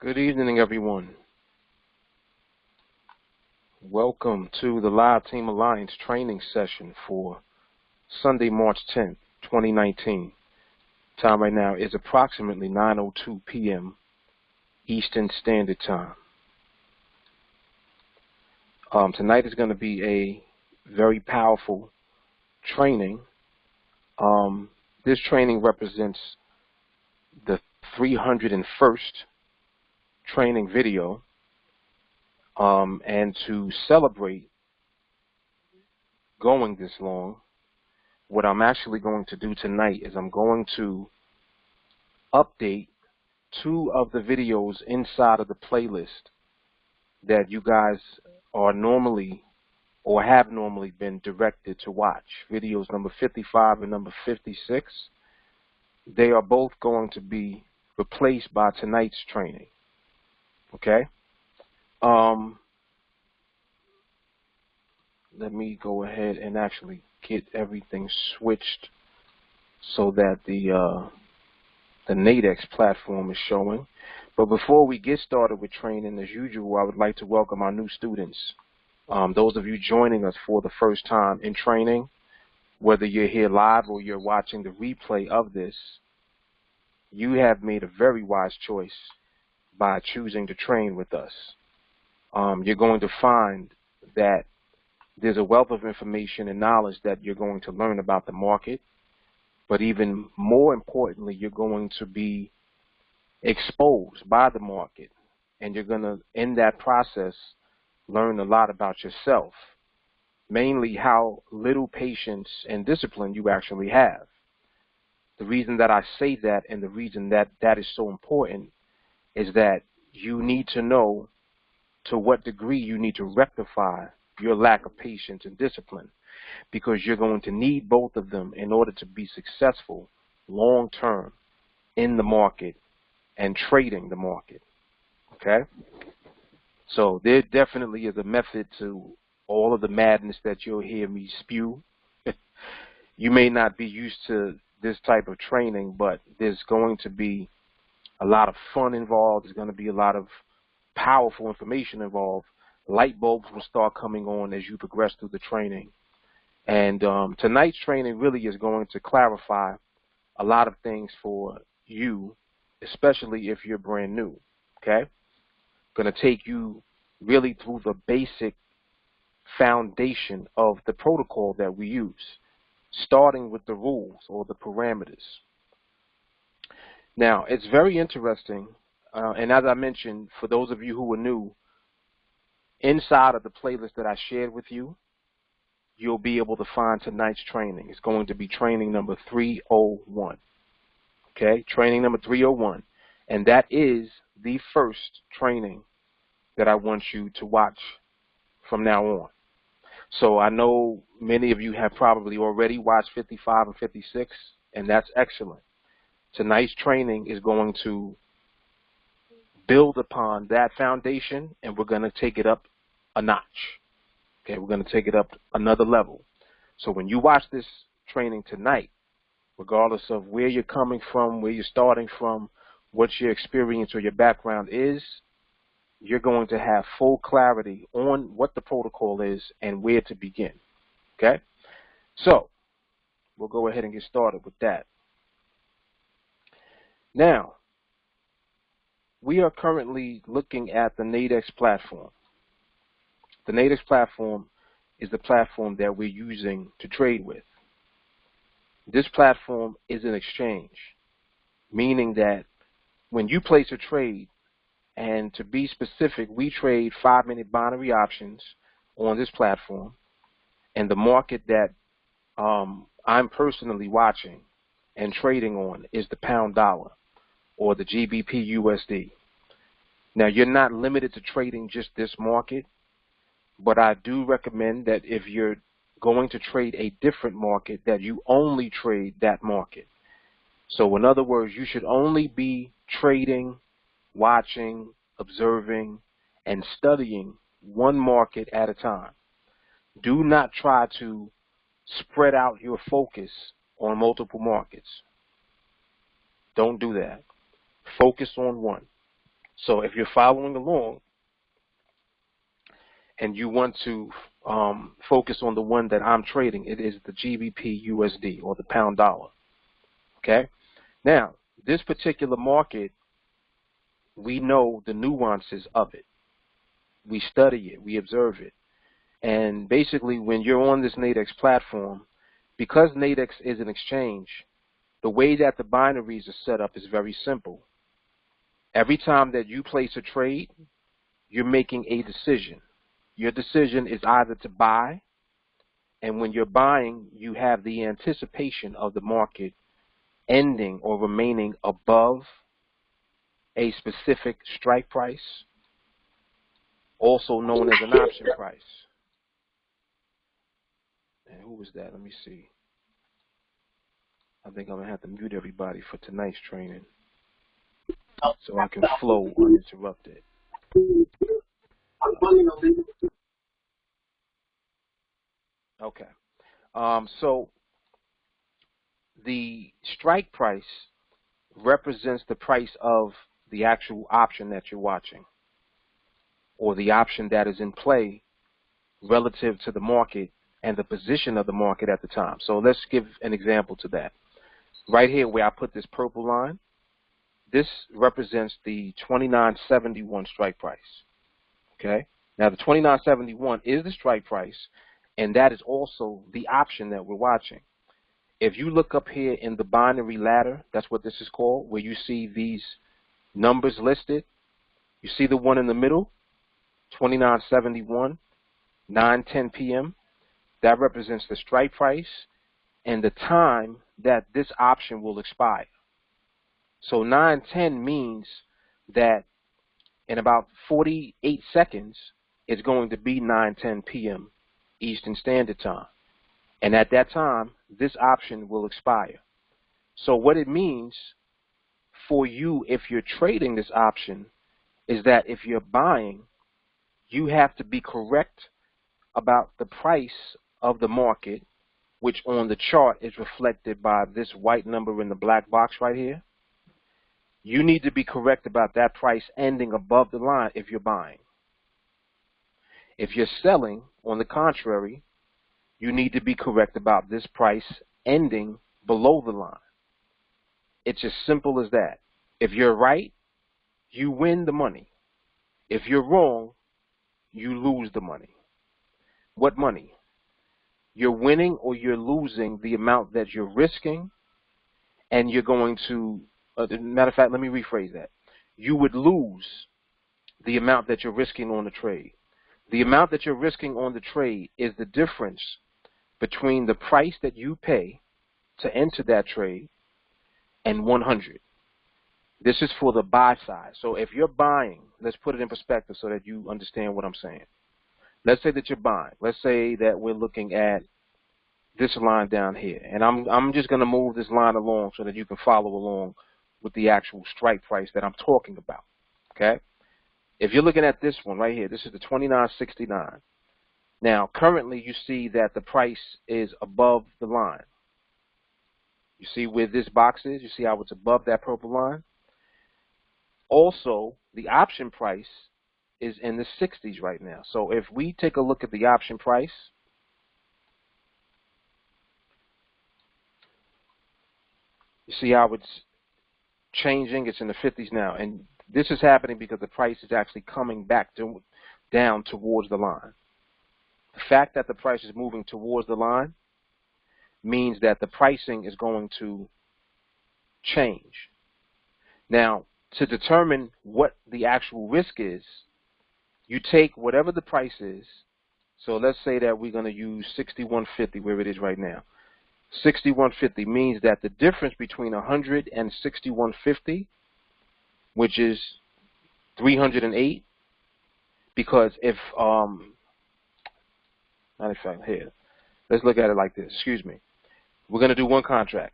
Good evening, everyone. Welcome to the Live Team Alliance training session for Sunday, March 10th, 2019. Time right now is approximately 9:02 p.m. Eastern Standard Time. Tonight is going to be a very powerful training. This training represents the 301st training video. And to celebrate going this long, what I'm actually going to do tonight is I'm going to update two of the videos inside of the playlist that you guys are normally or have normally been directed to watch. Videos number 55 and number 56. They are both going to be replaced by tonight's training. Okay? Let me go ahead and actually get everything switched so that the Nadex platform is showing. But before we get started with training, as usual, I would like to welcome our new students. Those of you joining us for the first time in training, whether you're here live or you're watching the replay of this, you have made a very wise choice by choosing to train with us. You're going to find that there's a wealth of information and knowledge that you're going to learn about the market, but even more importantly, you're going to be exposed by the market, and you're going to, in that process, learn a lot about yourself, mainly how little patience and discipline you actually have. The reason that I say that and the reason that that is so important is that you need to know to what degree you need to rectify your lack of patience and discipline, because you're going to need both of them in order to be successful long term in the market and trading the market. Okay? So there definitely is a method to all of the madness that you'll hear me spew. You may not be used to this type of training, but there's going to be a lot of fun involved. There's going to be a lot of powerful information involved. Light bulbs will start coming on as you progress through the training. And tonight's training really is going to clarify a lot of things for you, especially if you're brand new. Okay? Going to take you really through the basic foundation of the protocol that we use, starting with the rules or the parameters. Now, it's very interesting, and as I mentioned, for those of you who are new, inside of the playlist that I shared with you, you'll be able to find tonight's training. It's going to be training number 301. Okay, training number 301. And that is the first training that I want you to watch from now on. So I know many of you have probably already watched 55 and 56, and that's excellent. Tonight's training is going to build upon that foundation, and we're going to take it up a notch. Okay, we're going to take it up another level. So when you watch this training tonight, regardless of where you're coming from, where you're starting from, what your experience or your background is, you're going to have full clarity on what the protocol is and where to begin. Okay? So we'll go ahead and get started with that. Now, we are currently looking at the Nadex platform. The Nadex platform is the platform that we're using to trade with. This platform is an exchange, meaning that when you place a trade, and to be specific, we trade 5-minute binary options on this platform, and the market that I'm personally watching and trading on is the pound dollar or the GBP USD. Now, you're not limited to trading just this market, but I do recommend that if you're going to trade a different market, that you only trade that market. So in other words, you should only be trading, watching, observing, and studying one market at a time. Do not try to spread out your focus on multiple markets. Don't do that. Focus on one. So if you're following along and you want to focus on the one that I'm trading, it is the GBP USD, or the pound dollar. Okay? Now, this particular market, we know the nuances of it. We study it. We observe it. And basically, when you're on this Nadex platform, because Nadex is an exchange, the way that the binaries are set up is very simple. Every time that you place a trade, you're making a decision. Your decision is either to buy, and when you're buying, you have the anticipation of the market ending or remaining above a specific strike price, also known as an option price. And who was that? Let me see. I think I'm going to have to mute everybody for tonight's training so I can flow uninterrupted. Okay. So the strike price represents the price of the actual option that you're watching, or the option that is in play relative to the market and the position of the market at the time. So let's give an example to that. Right here where I put this purple line, this represents the 29.71 strike price. Okay? Now the 29.71 is the strike price, and that is also the option that we're watching. If you look up here in the binary ladder, that's what this is called, where you see these numbers listed. You see the one in the middle, 29.71, 9:10 p.m. That represents the strike price and the time that this option will expire. So 9:10 means that in about 48 seconds, it's going to be 9:10 p.m. Eastern Standard Time. And at that time, this option will expire. So what it means for you, if you're trading this option, is that if you're buying, you have to be correct about the price of the market, which on the chart is reflected by this white number in the black box right here. You need to be correct about that price ending above the line if you're buying. If you're selling, on the contrary, you need to be correct about this price ending below the line. It's as simple as that. If you're right, you win the money. If you're wrong, you lose the money. What money? You're winning or you're losing the amount that you're risking, and you're going to, matter of fact, let me rephrase that. You would lose the amount that you're risking on the trade. The amount that you're risking on the trade is the difference between the price that you pay to enter that trade and 100. This is for the buy side. So if you're buying, let's put it in perspective so that you understand what I'm saying. Let's say that you're buying. Let's say that we're looking at this line down here. And I'm just going to move this line along so that you can follow along with the actual strike price that I'm talking about. Okay? If you're looking at this one right here, this is the 29.69. Now, currently you see that the price is above the line. You see where this box is? You see how it's above that purple line? Also, the option price is in the 60s right now. So if we take a look at the option price, you see how it's changing? It's in the 50s now. And this is happening because the price is actually coming back down towards the line. The fact that the price is moving towards the line means that the pricing is going to change. Now, to determine what the actual risk is, you take whatever the price is. So let's say that we're going to use 61.50 where it is right now. 61.50 means that the difference between 100 and 61.50, which is 308, because if matter of fact, here, let's look at it like this. Excuse me. We're going to do one contract.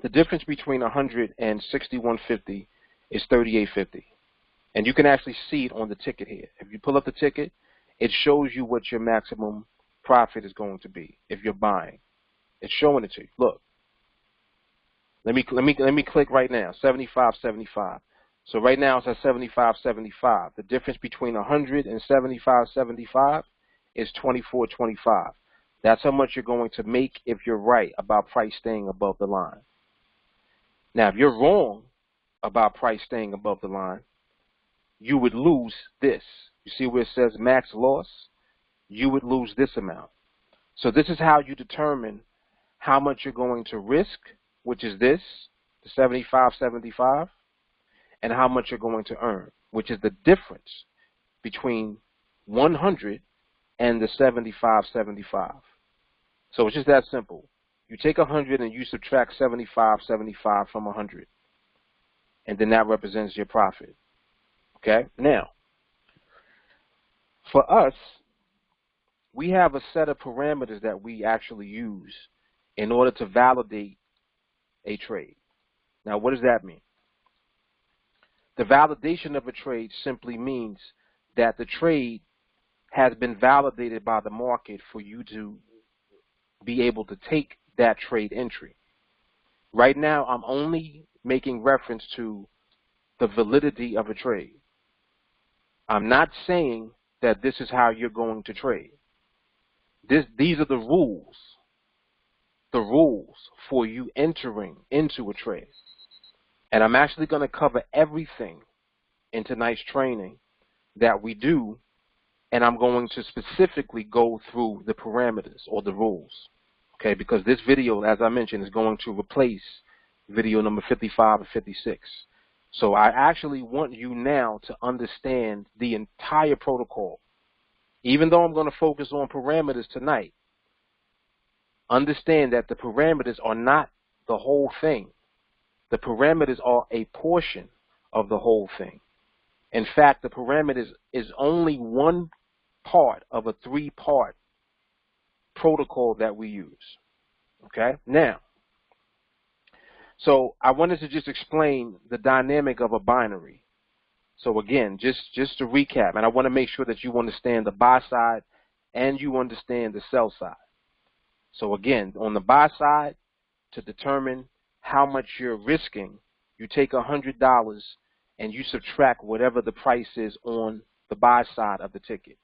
The difference between 100 and 61.50 is 38.50. And you can actually see it on the ticket here. If you pull up the ticket, it shows you what your maximum profit is going to be if you're buying. It's showing it to you. Look. Let me click right now. 75.75. So right now it's at 75.75. The difference between 100 and 75.75 is 24.25. That's how much you're going to make if you're right about price staying above the line. Now, if you're wrong about price staying above the line, you would lose this. You see where it says max loss? You would lose this amount. So this is how you determine how much you're going to risk, which is this, the 75.75, and how much you're going to earn, which is the difference between 100 and the 75.75. So it's just that simple. You take 100 and you subtract 75.75 from 100, and then that represents your profit. Okay? Now, for us, we have a set of parameters that we actually use in order to validate a trade. Now, what does that mean? The validation of a trade simply means that the trade has been validated by the market for you to be able to take that trade entry. Right now, I'm only making reference to the validity of a trade. I'm not saying that this is how you're going to trade. These are the rules for you entering into a trade. And I'm actually going to cover everything in tonight's training that we do, and I'm going to specifically go through the parameters or the rules, okay? Because this video, as I mentioned, is going to replace video number 55 and 56. So I actually want you now to understand the entire protocol. Even though I'm going to focus on parameters tonight, understand that the parameters are not the whole thing. The parameters are a portion of the whole thing. In fact, the parameters is only one part of a three-part protocol that we use. Okay? Now, so I wanted to just explain the dynamic of a binary. So again, just to recap, and I want to make sure that you understand the buy side and you understand the sell side. So again, on the buy side, to determine how much you're risking, you take $100 and you subtract whatever the price is on the buy side of the ticket.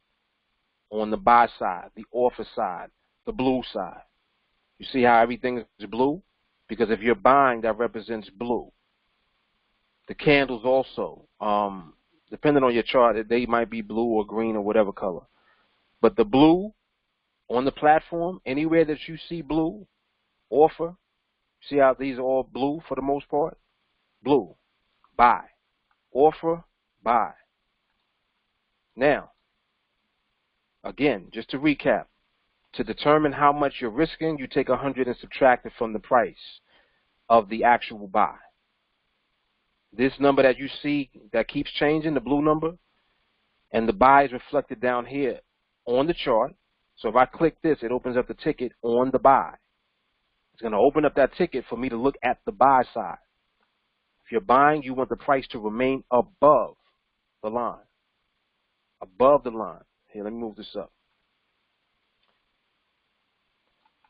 On the buy side, the offer side, the blue side. You see how everything is blue? Because if you're buying, that represents blue. The candles also, depending on your chart, they might be blue or green or whatever color. But the blue on the platform, anywhere that you see blue, offer, see how these are all blue for the most part? Blue, buy. Offer, buy. Now, again, just to recap, to determine how much you're risking, you take 100 and subtract it from the price of the actual buy. This number that you see that keeps changing, the blue number, and the buy is reflected down here on the chart. So if I click this, it opens up the ticket on the buy. It's going to open up that ticket for me to look at the buy side. If you're buying, you want the price to remain above the line. Above the line. Here, let me move this up.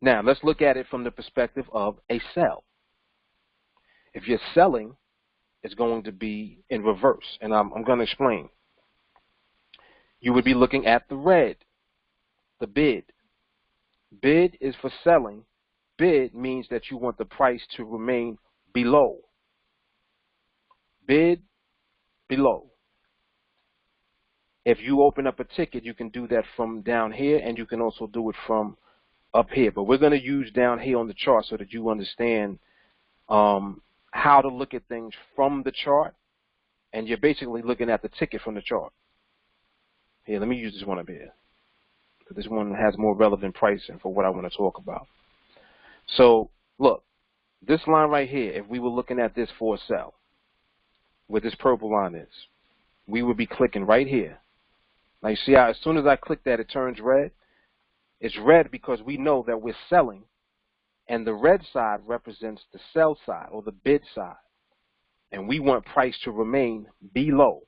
Now, let's look at it from the perspective of a sell. If you're selling, it's going to be in reverse, and I'm going to explain. You would be looking at the red, the bid. Bid is for selling. Bid means that you want the price to remain below. Bid, below. If you open up a ticket, you can do that from down here, and you can also do it from up here. But we're going to use down here on the chart so that you understand how to look at things from the chart, and you're basically looking at the ticket from the chart. Here, let me use this one up here. This one has more relevant pricing for what I want to talk about. So, look, this line right here, if we were looking at this for a sell, where this purple line is, we would be clicking right here. Now, you see how as soon as I click that, it turns red? It's red because we know that we're selling, and the red side represents the sell side or the bid side. And we want price to remain below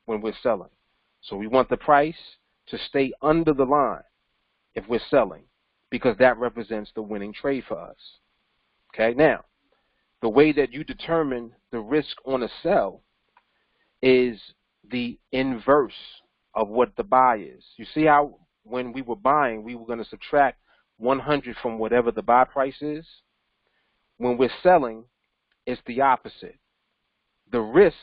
when we're selling. So we want the price to stay under the line if we're selling, because that represents the winning trade for us. Okay, now, the way that you determine the risk on a sell is the inverse of what the buy is. You see how when we were buying, we were going to subtract 100 from whatever the buy price is? When we're selling, it's the opposite. The risk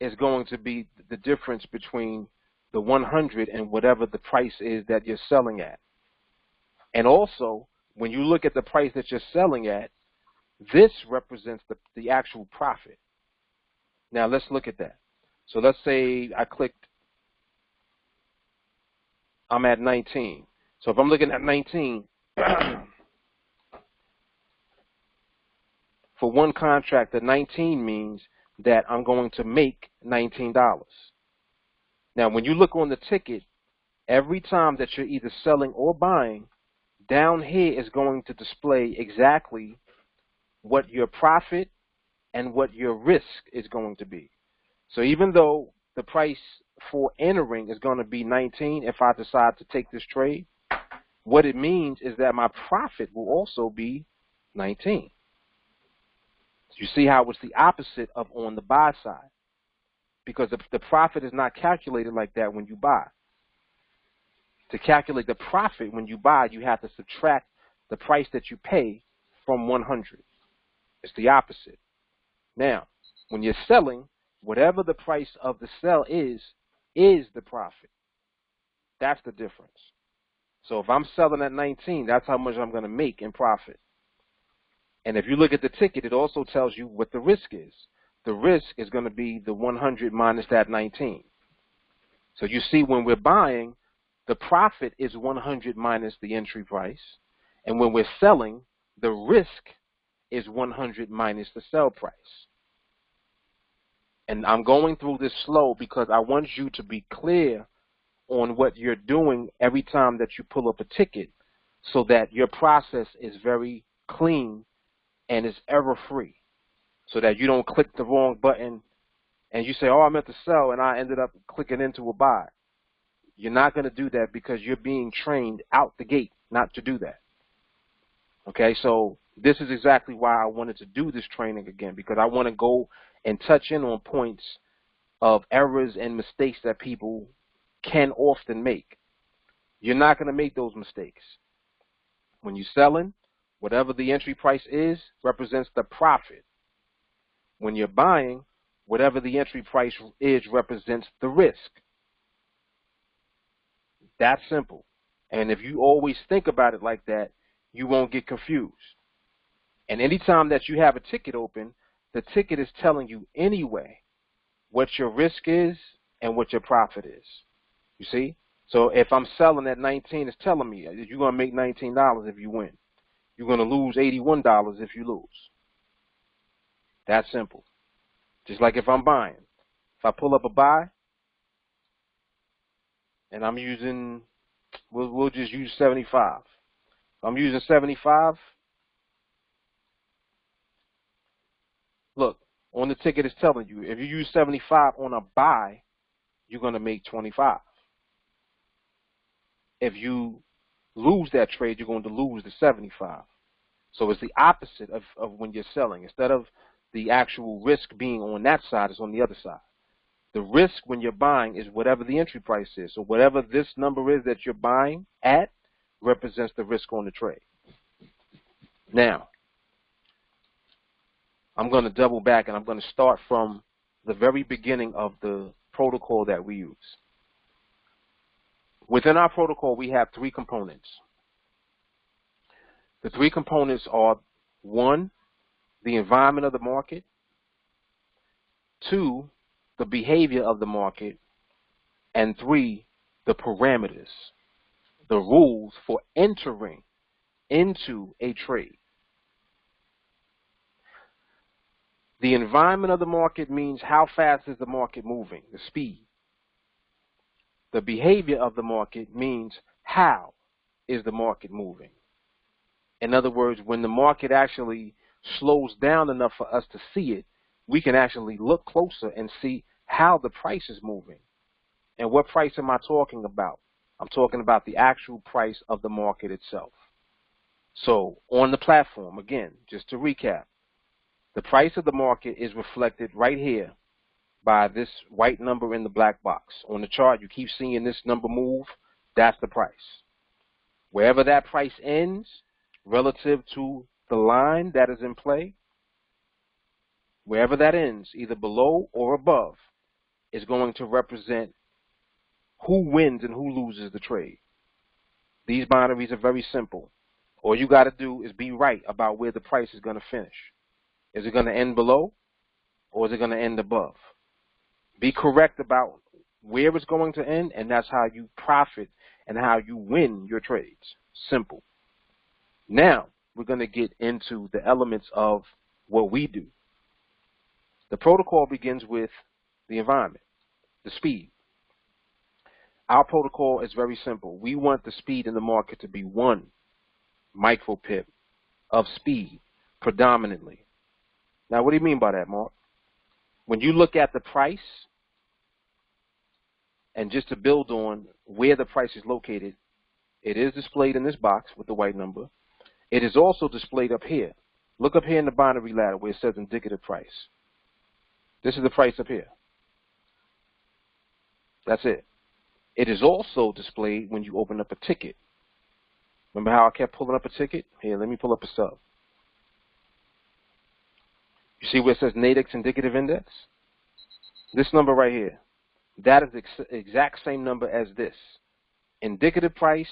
is going to be the difference between the 100 and whatever the price is that you're selling at. And also, when you look at the price that you're selling at, this represents the actual profit. Now let's look at that. So let's say I clicked, I'm at 19. So if I'm looking at 19, for one contract, the 19 means that I'm going to make $19. Now, when you look on the ticket, every time that you're either selling or buying, down here is going to display exactly what your profit and what your risk is going to be. So even though the price for entering is going to be 19 if I decide to take this trade, what it means is that my profit will also be 19. You see how it's the opposite of on the buy side, because the profit is not calculated like that when you buy. To calculate the profit when you buy, you have to subtract the price that you pay from 100. It's the opposite. Now, when you're selling, whatever the price of the sell is the profit. That's the difference. So if I'm selling at 19, that's how much I'm going to make in profit. And if you look at the ticket, it also tells you what the risk is. The risk is going to be the 100 minus that 19. So you see, when we're buying, the profit is 100 minus the entry price. And when we're selling, the risk is 100 minus the sell price. And I'm going through this slow because I want you to be clear on what you're doing every time that you pull up a ticket, so that your process is very clean and is error-free, so that you don't click the wrong button and you say, oh, I meant to sell, and I ended up clicking into a buy. You're not going to do that because you're being trained out the gate not to do that. Okay, so this is exactly why I wanted to do this training again, because I want to go and touch in on points of errors and mistakes that people can often make. You're not going to make those mistakes. When you're selling, whatever the entry price is represents the profit. When you're buying, whatever the entry price is represents the risk. That's simple. And if you always think about it like that, you won't get confused. And anytime that you have a ticket open, the ticket is telling you anyway what your risk is and what your profit is. You see? So if I'm selling at 19, it's telling me you're going to make $19 if you win. You're going to lose $81 if you lose. That's simple. Just like if I'm buying. If I pull up a buy, and I'm using, we'll just use 75. If I'm using 75, look, on the ticket it's telling you, if you use 75 on a buy, you're going to make 25. If you lose that trade, you're going to lose the 75. So it's the opposite of when you're selling. Instead of the actual risk being on that side, it's on the other side. The risk when you're buying is whatever the entry price is. So whatever this number is that you're buying at represents the risk on the trade. Now, I'm going to double back and I'm going to start from the very beginning of the protocol that we use. Within our protocol, we have three components. The three components are: 1, the environment of the market; 2, the behavior of the market; and 3, the parameters, the rules for entering into a trade. The environment of the market means how fast is the market moving, the speed. The behavior of the market means how is the market moving. In other words, when the market actually slows down enough for us to see it, we can actually look closer and see how the price is moving. And what price am I talking about? I'm talking about the actual price of the market itself. So on the platform, again, just to recap, the price of the market is reflected right here by this white number in the black box. On the chart, you keep seeing this number move. That's the price. Wherever that price ends relative to the line that is in play, wherever that ends, either below or above, is going to represent who wins and who loses the trade. These binaries are very simple. All you got to do is be right about where the price is going to finish. Is it going to end below or is it going to end above? Be correct about where it's going to end, and that's how you profit and how you win your trades. Simple. Now, we're going to get into the elements of what we do. The protocol begins with the environment, the speed. Our protocol is very simple. We want the speed in the market to be 1 micropip of speed predominantly. Now, what do you mean by that, Mark? When you look at the price, and just to build on where the price is located, it is displayed in this box with the white number. It is also displayed up here. Look up here in the binary ladder where it says indicative price. This is the price up here. That's it. It is also displayed when you open up a ticket. Remember how I kept pulling up a ticket? Here, let me pull up a sub. You see where it says Nadex indicative index? This number right here. That is the exact same number as this. Indicative price,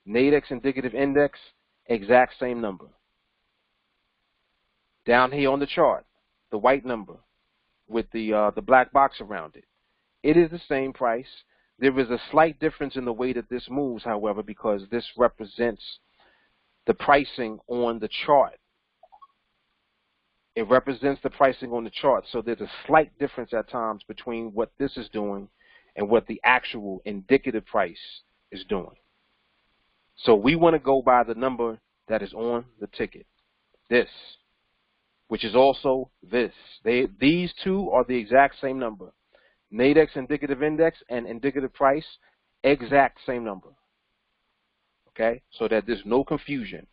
Nadex indicative index, exact same number. Down here on the chart, the white number with the black box around it. It is the same price. There is a slight difference in the way that this moves, however, because this represents the pricing on the chart. It represents the pricing on the chart, so there's a slight difference at times between what this is doing and what the actual indicative price is doing. So we want to go by the number that is on the ticket, this, which is also this. These two are the exact same number. Nadex indicative index and indicative price, exact same number. Okay, so that there's no confusion.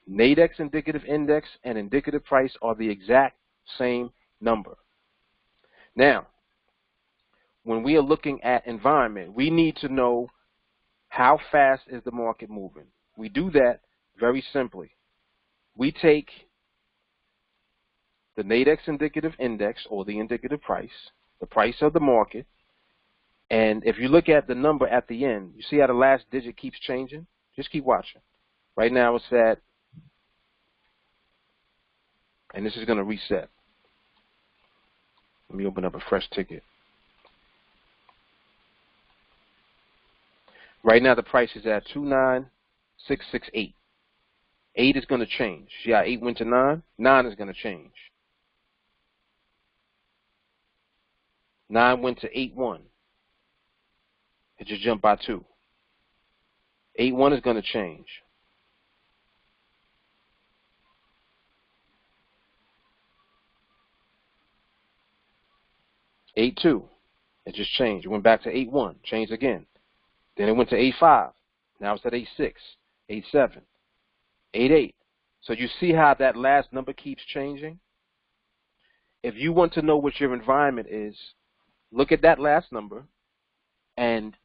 Nadex indicative index and indicative price are the exact same number. Now, when we are looking at environment, we need to know how fast is the market moving. We do that very simply. We take the Nadex indicative index or the indicative price, the price of the market, and if you look at the number at the end, you see how the last digit keeps changing? Just keep watching. Right now it's at, and this is going to reset. Let me open up a fresh ticket. Right now the price is at 29668. 8 is going to change. See how 8 went to 9? 9 is going to change. 9 went to 8-1. It just jumped by 2. 8-1 is going to change. 8-2. It just changed. It went back to 8-1. Changed again. Then it went to 8-5. Now it's at 8-6, 8-7, 8-8. So you see how that last number keeps changing? If you want to know what your environment is, look at that last number and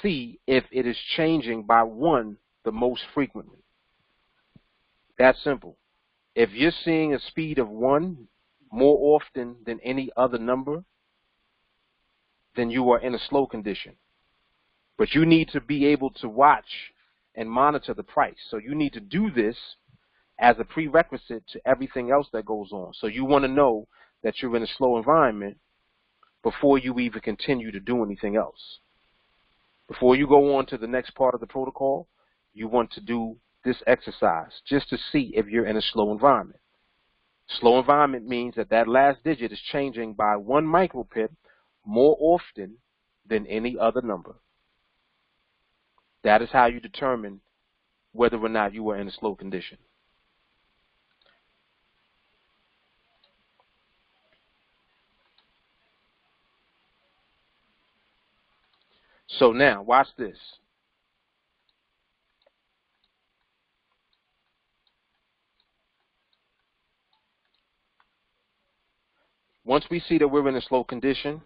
see if it is changing by 1 the most frequently. That's simple. If you're seeing a speed of 1 more often than any other number, then you are in a slow condition. But you need to be able to watch and monitor the price. So you need to do this as a prerequisite to everything else that goes on. So you want to know that you're in a slow environment before you even continue to do anything else. Before you go on to the next part of the protocol, you want to do this exercise just to see if you're in a slow environment. Slow environment means that that last digit is changing by 1 micropip more often than any other number. That is how you determine whether or not you are in a slow condition. So now, watch this. Once we see that we're in a slow condition,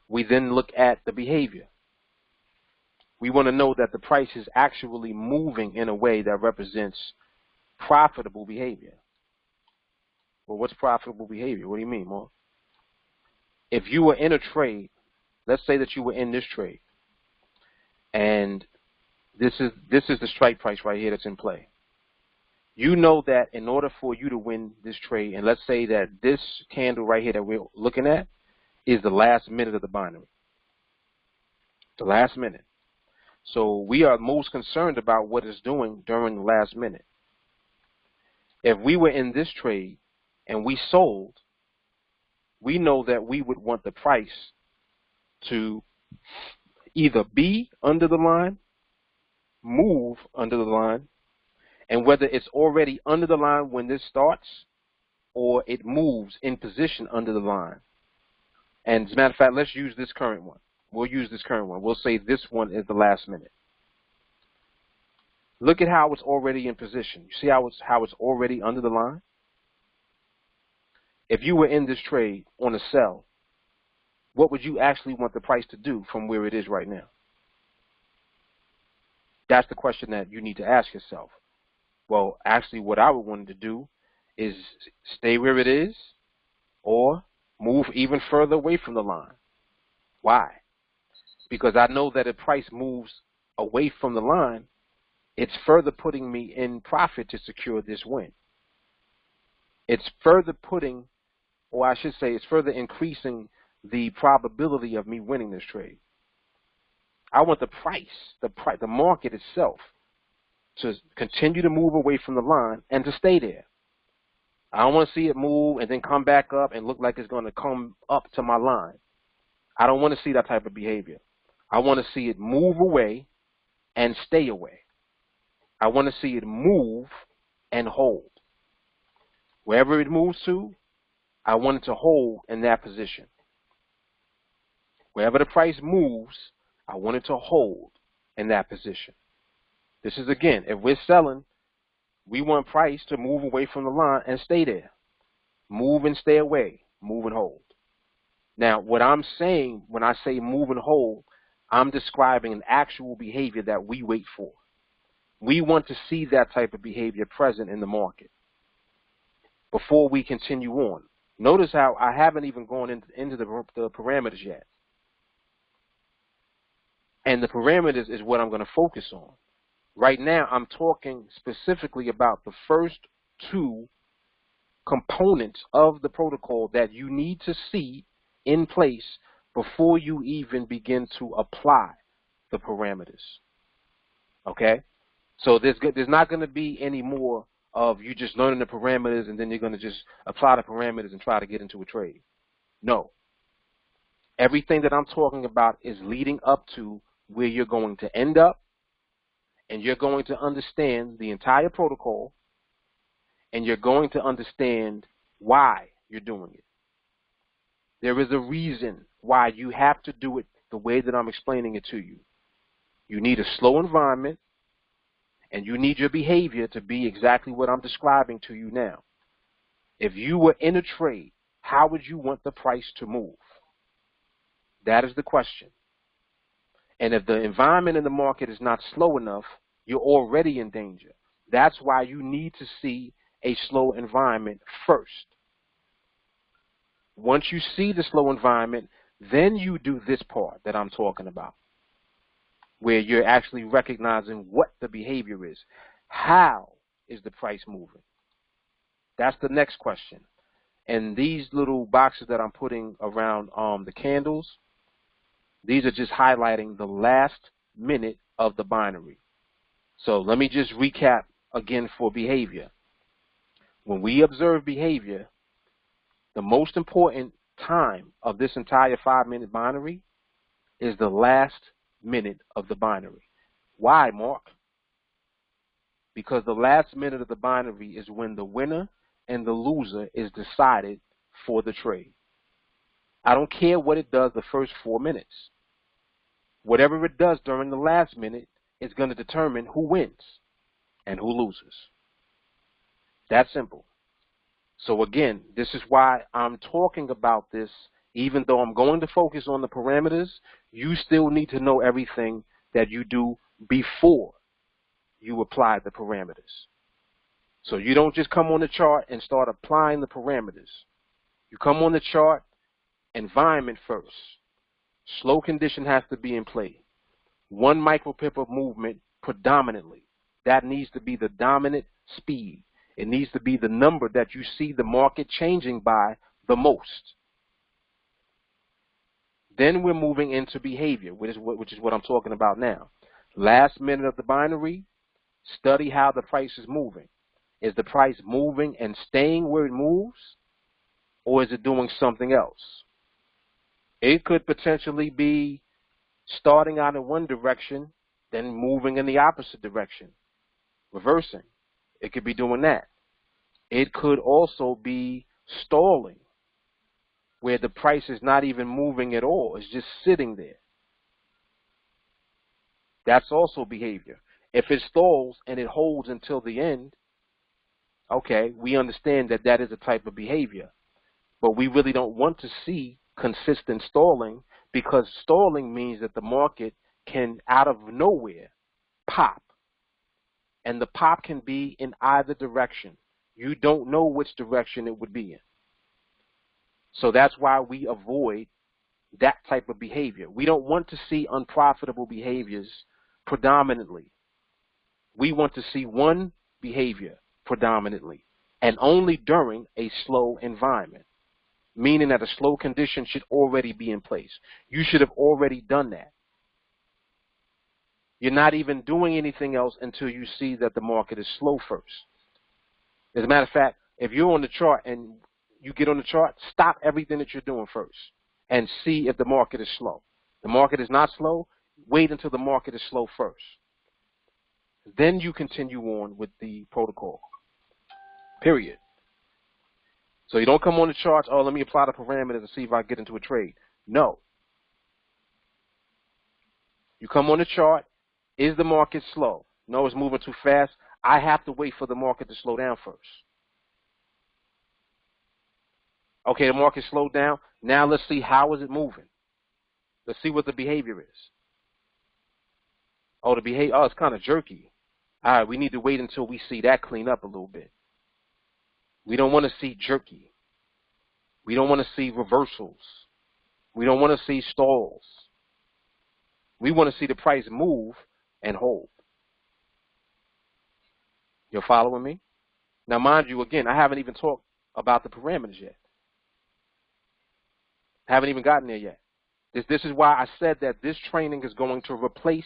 we then look at the behavior. We want to know that the price is actually moving in a way that represents profitable behavior. Well, what's profitable behavior? What do you mean, Mark? If you were in a trade, let's say that you were in this trade, and this is the strike price right here that's in play. You know that in order for you to win this trade, and let's say that this candle right here that we're looking at is the last minute of the binary. The last minute. So we are most concerned about what it's doing during the last minute. If we were in this trade and we sold, we know that we would want the price to either be under the line, move under the line, and whether it's already under the line when this starts or it moves in position under the line. And as a matter of fact, let's use this current one. We'll use this current one. We'll say this one is the last minute. Look at how it's already in position. You see how it's already under the line? If you were in this trade on a sell, what would you actually want the price to do from where it is right now? That's the question that you need to ask yourself. Well, actually what I would want it to do is stay where it is or move even further away from the line. Why? Because I know that if price moves away from the line, it's further putting me in profit to secure this win. It's further putting, or I should say, it's further increasing the probability of me winning this trade. I want the price, the market itself, to continue to move away from the line and to stay there. I don't want to see it move and then come back up and look like it's going to come up to my line. I don't want to see that type of behavior. I want to see it move away and stay away. I want to see it move and hold. Wherever it moves to, I want it to hold in that position. Wherever the price moves, I want it to hold in that position. This is, again, if we're selling, we want price to move away from the line and stay there. Move and stay away. Move and hold. Now, what I'm saying when I say move and hold, I'm describing an actual behavior that we wait for. We want to see that type of behavior present in the market before we continue on. Notice how I haven't even gone into the parameters yet. And the parameters is what I'm going to focus on. Right now, I'm talking specifically about the first two components of the protocol that you need to see in place before you even begin to apply the parameters. Okay? So there's not going to be any more of you just learning the parameters and then you're going to just apply the parameters and try to get into a trade. No. Everything that I'm talking about is leading up to where you're going to end up, and you're going to understand the entire protocol, and you're going to understand why you're doing it. There is a reason why you have to do it the way that I'm explaining it to you. You need a slow environment, and you need your behavior to be exactly what I'm describing to you now. If you were in a trade, how would you want the price to move? That is the question. And if the environment in the market is not slow enough, you're already in danger. That's why you need to see a slow environment first. Once you see the slow environment, then you do this part that I'm talking about, where you're actually recognizing what the behavior is. How is the price moving? That's the next question. And these little boxes that I'm putting around the candles, these are just highlighting the last minute of the binary. So let me just recap again for behavior. When we observe behavior, the most important time of this entire 5-minute binary is the last minute of the binary. Why, Mark? Because the last minute of the binary is when the winner and the loser is decided for the trade. I don't care what it does the first 4 minutes. Whatever it does during the last minute is going to determine who wins and who loses. That simple. So again, this is why I'm talking about this. Even though I'm going to focus on the parameters, you still need to know everything that you do before you apply the parameters. So you don't just come on the chart and start applying the parameters. You come on the chart, environment first. Slow condition has to be in play. 1 micropip of movement predominantly. That needs to be the dominant speed. It needs to be the number that you see the market changing by the most. Then we're moving into behavior, which is what I'm talking about now. Last minute of the binary, study how the price is moving. Is the price moving and staying where it moves, or is it doing something else? It could potentially be starting out in one direction, then moving in the opposite direction, reversing. It could be doing that. It could also be stalling, where the price is not even moving at all. It's just sitting there. That's also behavior. If it stalls and it holds until the end, okay, we understand that that is a type of behavior. But we really don't want to see consistent stalling, because stalling means that the market can, out of nowhere, pop. And the pop can be in either direction. You don't know which direction it would be in. So that's why we avoid that type of behavior. We don't want to see unprofitable behaviors predominantly. We want to see one behavior predominantly, and only during a slow environment, meaning that a slow condition should already be in place. You should have already done that. You're not even doing anything else until you see that the market is slow first. As a matter of fact, if you're on the chart and you get on the chart, stop everything that you're doing first and see if the market is slow. The market is not slow, wait until the market is slow first. Then you continue on with the protocol, period. So you don't come on the charts, oh, let me apply the parameters and see if I get into a trade. No. You come on the chart, is the market slow? No, it's moving too fast. I have to wait for the market to slow down first. Okay, the market slowed down. Now let's see, how is it moving? Let's see what the behavior is. Oh, the behavior, oh, it's kind of jerky. All right, we need to wait until we see that clean up a little bit. We don't want to see jerky. We don't want to see reversals. We don't want to see stalls. We want to see the price move and hold. You're following me? Now, mind you, again, I haven't even talked about the parameters yet. Haven't even gotten there yet. This is why I said that this training is going to replace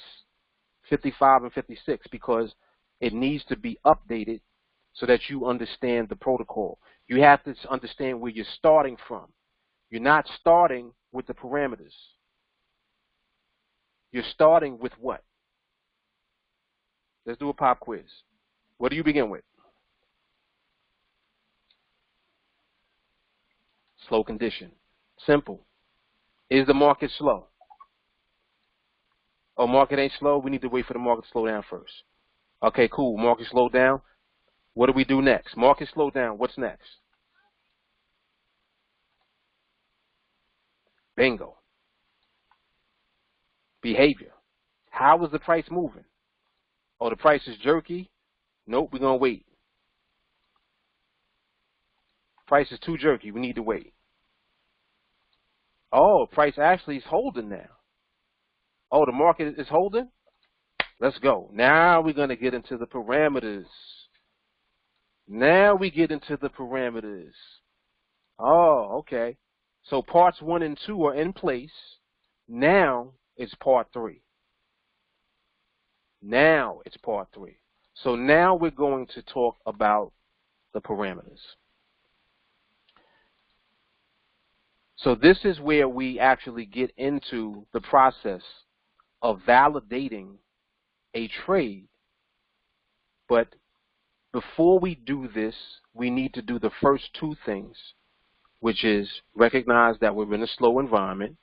55 and 56, because it needs to be updated so that you understand the protocol. You have to understand where you're starting from. You're not starting with the parameters. You're starting with what? Let's do a pop quiz. What do you begin with? Slow condition. Simple. Is the market slow? Oh, market ain't slow. We need to wait for the market to slow down first. Okay, cool. Market slowed down. What do we do next? Market slowed down. What's next? Bingo. Behavior. How is the price moving? Oh, the price is jerky? Nope, we're going to wait. Price is too jerky. We need to wait. Oh, price actually is holding now. Oh, the market is holding? Let's go. Now we're going to get into the parameters. Now we get into the parameters. Oh, okay. So parts 1 and 2 are in place. Now it's part 3. Now it's part 3. So now we're going to talk about the parameters. So this is where we actually get into the process of validating a trade. But before we do this, we need to do the first 2 things, which is recognize that we're in a slow environment,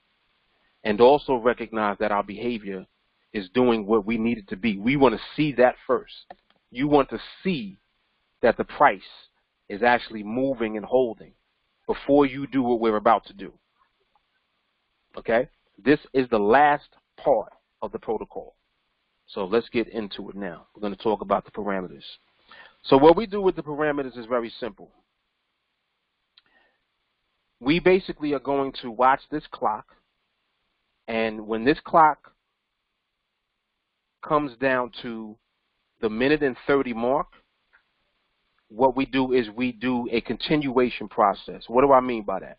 and also recognize that our behavior is doing what we need it to be. We want to see that first. You want to see that the price is actually moving and holding before you do what we're about to do. Okay? This is the last part of the protocol. So let's get into it now. We're going to talk about the parameters. So what we do with the parameters is very simple. We basically are going to watch this clock, and when this clock comes down to the minute and 30 mark, what we do is we do a continuation process. What do I mean by that?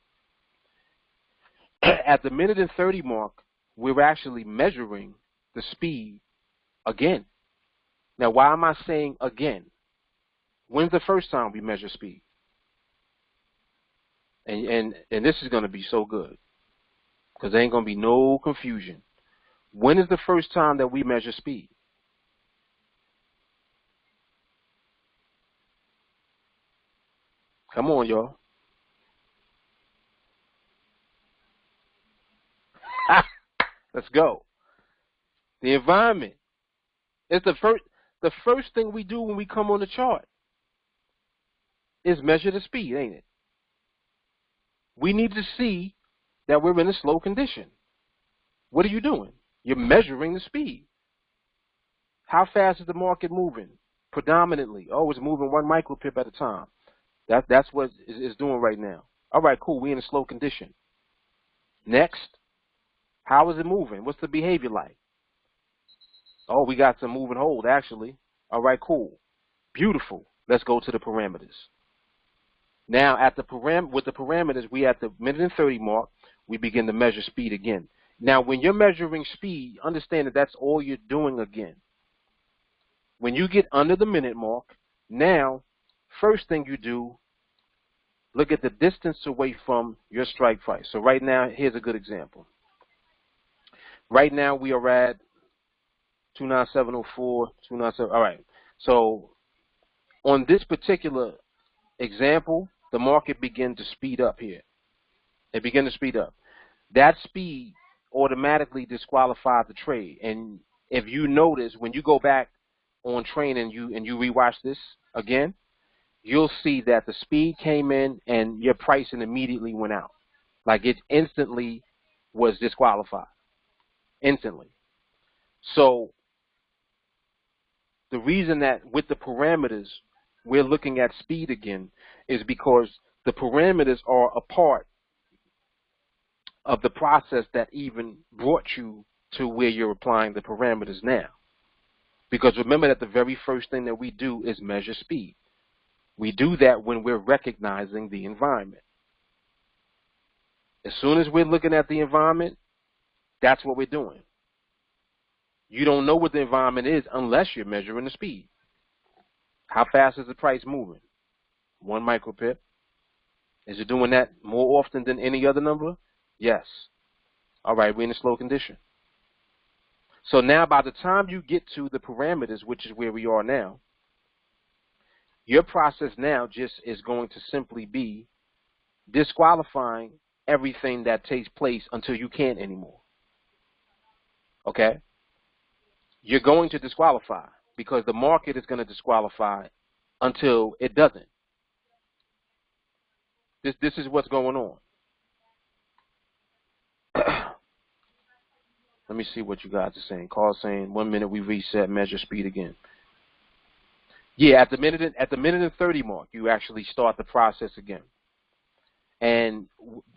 At the minute and 30 mark, we're actually measuring the speed again. Now, why am I saying again? When's the first time we measure speed? And this is going to be so good because there ain't going to be no confusion. When is the first time that we measure speed? Come on, y'all. Let's go. The environment. It's the first thing we do when we come on the chart is measure the speed, ain't it? We need to see that we're in a slow condition. What are you doing? You're measuring the speed. How fast is the market moving? Predominantly. Oh, it's moving 1 micropip at a time. That's what it's doing right now. All right, cool. We're in a slow condition. Next, how is it moving? What's the behavior like? Oh, we got some move and hold, actually. All right, cool. Beautiful. Let's go to the parameters. Now, with the parameters, we at the minute and 30 mark, we begin to measure speed again. Now, when you're measuring speed, understand that that's all you're doing again. When you get under the minute mark, now, first thing you do, look at the distance away from your strike price. So right now, here's a good example. Right now, we are at 297.04, 297. All right. So on this particular example, the market began to speed up here. It began to speed up. That speed automatically disqualified the trade. And if you notice, when you go back on train and you rewatch this again, you'll see that the speed came in and your pricing immediately went out. Like it instantly was disqualified. Instantly. So the reason that with the parameters we're looking at speed again is because the parameters are a part of the process that even brought you to where you're applying the parameters now. Because remember that the very first thing that we do is measure speed. We do that when we're recognizing the environment. As soon as we're looking at the environment, that's what we're doing. You don't know what the environment is unless you're measuring the speed. How fast is the price moving? 1 micropip. Is it doing that more often than any other number? Yes. All right, we're in a slow condition. So now by the time you get to the parameters, which is where we are now, your process now just is going to simply be disqualifying everything that takes place until you can't anymore. Okay? You're going to disqualify because the market is going to disqualify until it doesn't. This is what's going on. Let me see what you guys are saying. Carl saying 1 minute we reset, measure speed again. Yeah, at the minute and 30 mark, you actually start the process again. And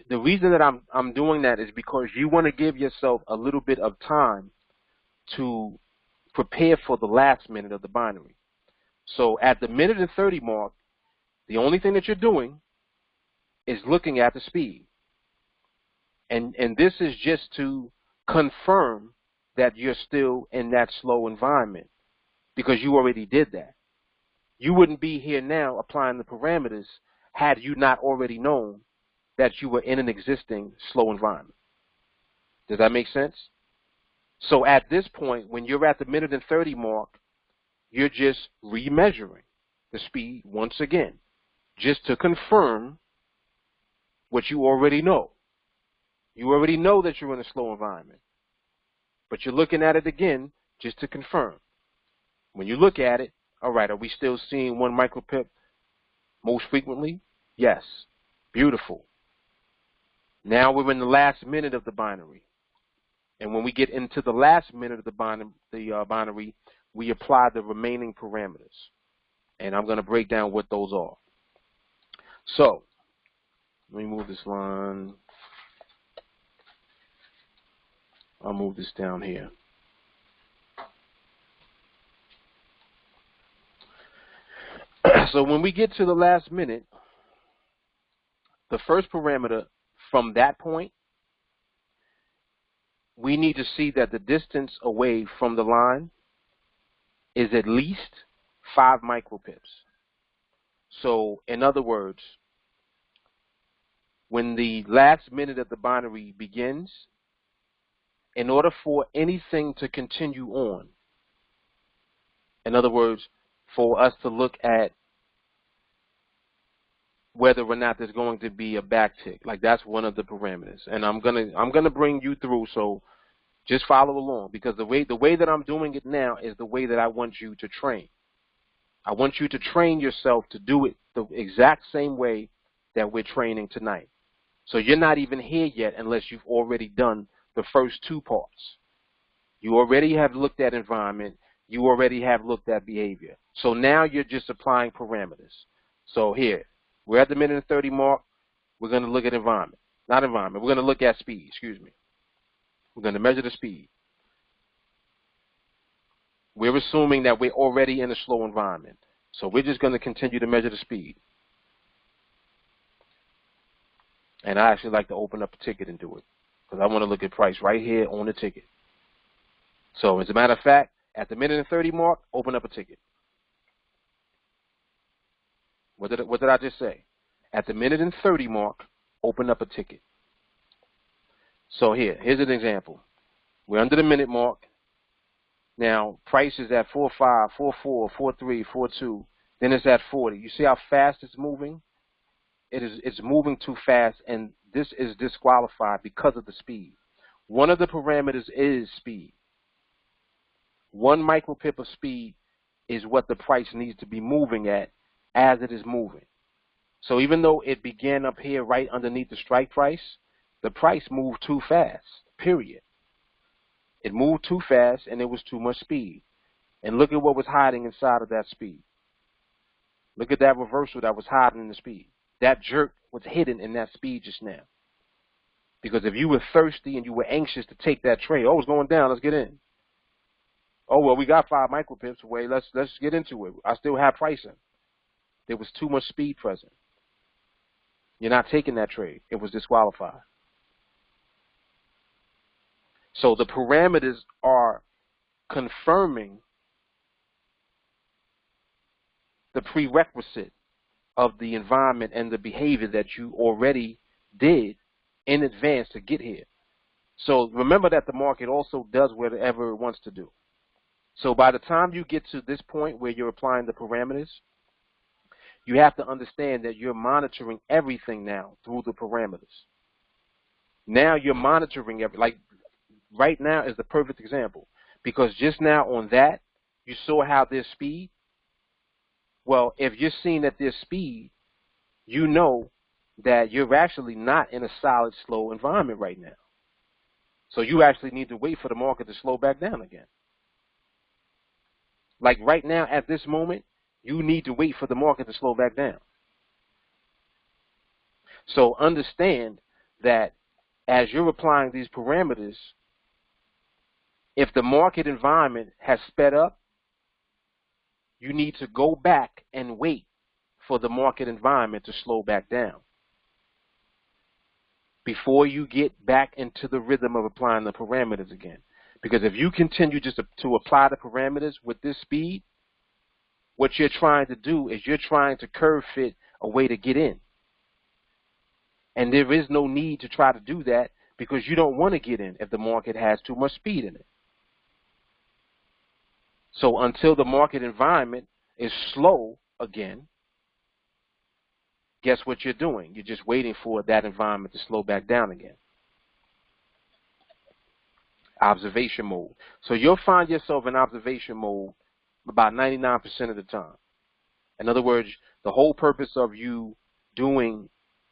the reason that I'm doing that is because you want to give yourself a little bit of time to prepare for the last minute of the binary. So at the minute and 30 mark, the only thing that you're doing is looking at the speed. And this is just to confirm that you're still in that slow environment because you already did that. You wouldn't be here now applying the parameters had you not already known that you were in an existing slow environment. Does that make sense? So at this point, when you're at the minute and 30 mark, you're just remeasuring the speed once again, just to confirm what you already know. You already know that you're in a slow environment, but you're looking at it again just to confirm. When you look at it, all right, are we still seeing 1 micropip Most frequently? Yes. Beautiful. Now we're in the last minute of the binary. And when we get into the last minute of the binary, we apply the remaining parameters. And I'm going to break down what those are. So, let me move this line. I'll move this down here. So when we get to the last minute, the first parameter from that point, we need to see that the distance away from the line is at least 5 micropips. So in other words, when the last minute of the binary begins, in order for anything to continue on, in other words, for us to look at whether or not there's going to be a backtick, like that's one of the parameters. And I'm gonna bring you through, so just follow along, because the way that I'm doing it now is the way that I want you to train. I want you to train yourself to do it the exact same way that we're training tonight. So you're not even here yet unless you've already done the first 2 parts. You already have looked at environment. You already have looked at behavior. So now you're just applying parameters. So here, we're at the minute and 30 mark. We're going to look at environment. Not environment. We're going to look at speed. Excuse me. We're going to measure the speed. We're assuming that we're already in a slow environment. So we're just going to continue to measure the speed. And I actually like to open up a ticket and do it, because I want to look at price right here on the ticket. So as a matter of fact, at the minute and 30 mark, open up a ticket. What did I just say? At the minute and 30 mark, open up a ticket. So here's an example. We're under the minute mark. Now, price is at 45, 44, 43, 42. Then it's at 40. You see how fast it's moving? It's moving too fast, and this is disqualified because of the speed. One of the parameters is speed. 1 micropip of speed is what the price needs to be moving at as it is moving. So even though it began up here right underneath the strike price, the price moved too fast, period. It moved too fast, and it was too much speed. And look at what was hiding inside of that speed. Look at that reversal that was hiding in the speed. That jerk was hidden in that speed just now. Because if you were thirsty and you were anxious to take that trade, oh, it's going down, let's get in. Oh, well, we got 5 micropips away, let's get into it. I still have pricing. There was too much speed present. You're not taking that trade. It was disqualified. So the parameters are confirming the prerequisite of the environment and the behavior that you already did in advance to get here. So remember that the market also does whatever it wants to do. So by the time you get to this point where you're applying the parameters, you have to understand that you're monitoring everything now through the parameters. Now you're monitoring like right now is the perfect example, because just now on that, you saw how there's speed. Well, if you're seeing that there's speed, you know that you're actually not in a solid, slow environment right now. So you actually need to wait for the market to slow back down again. Like right now at this moment, you need to wait for the market to slow back down. So understand that as you're applying these parameters, if the market environment has sped up, you need to go back and wait for the market environment to slow back down before you get back into the rhythm of applying the parameters again. Because if you continue just to apply the parameters with this speed, what you're trying to do is you're trying to curve fit a way to get in. And there is no need to try to do that, because you don't want to get in if the market has too much speed in it. So until the market environment is slow again, guess what you're doing? You're just waiting for that environment to slow back down again. Observation mode. So you'll find yourself in observation mode about 99% of the time. In other words, the whole purpose of you doing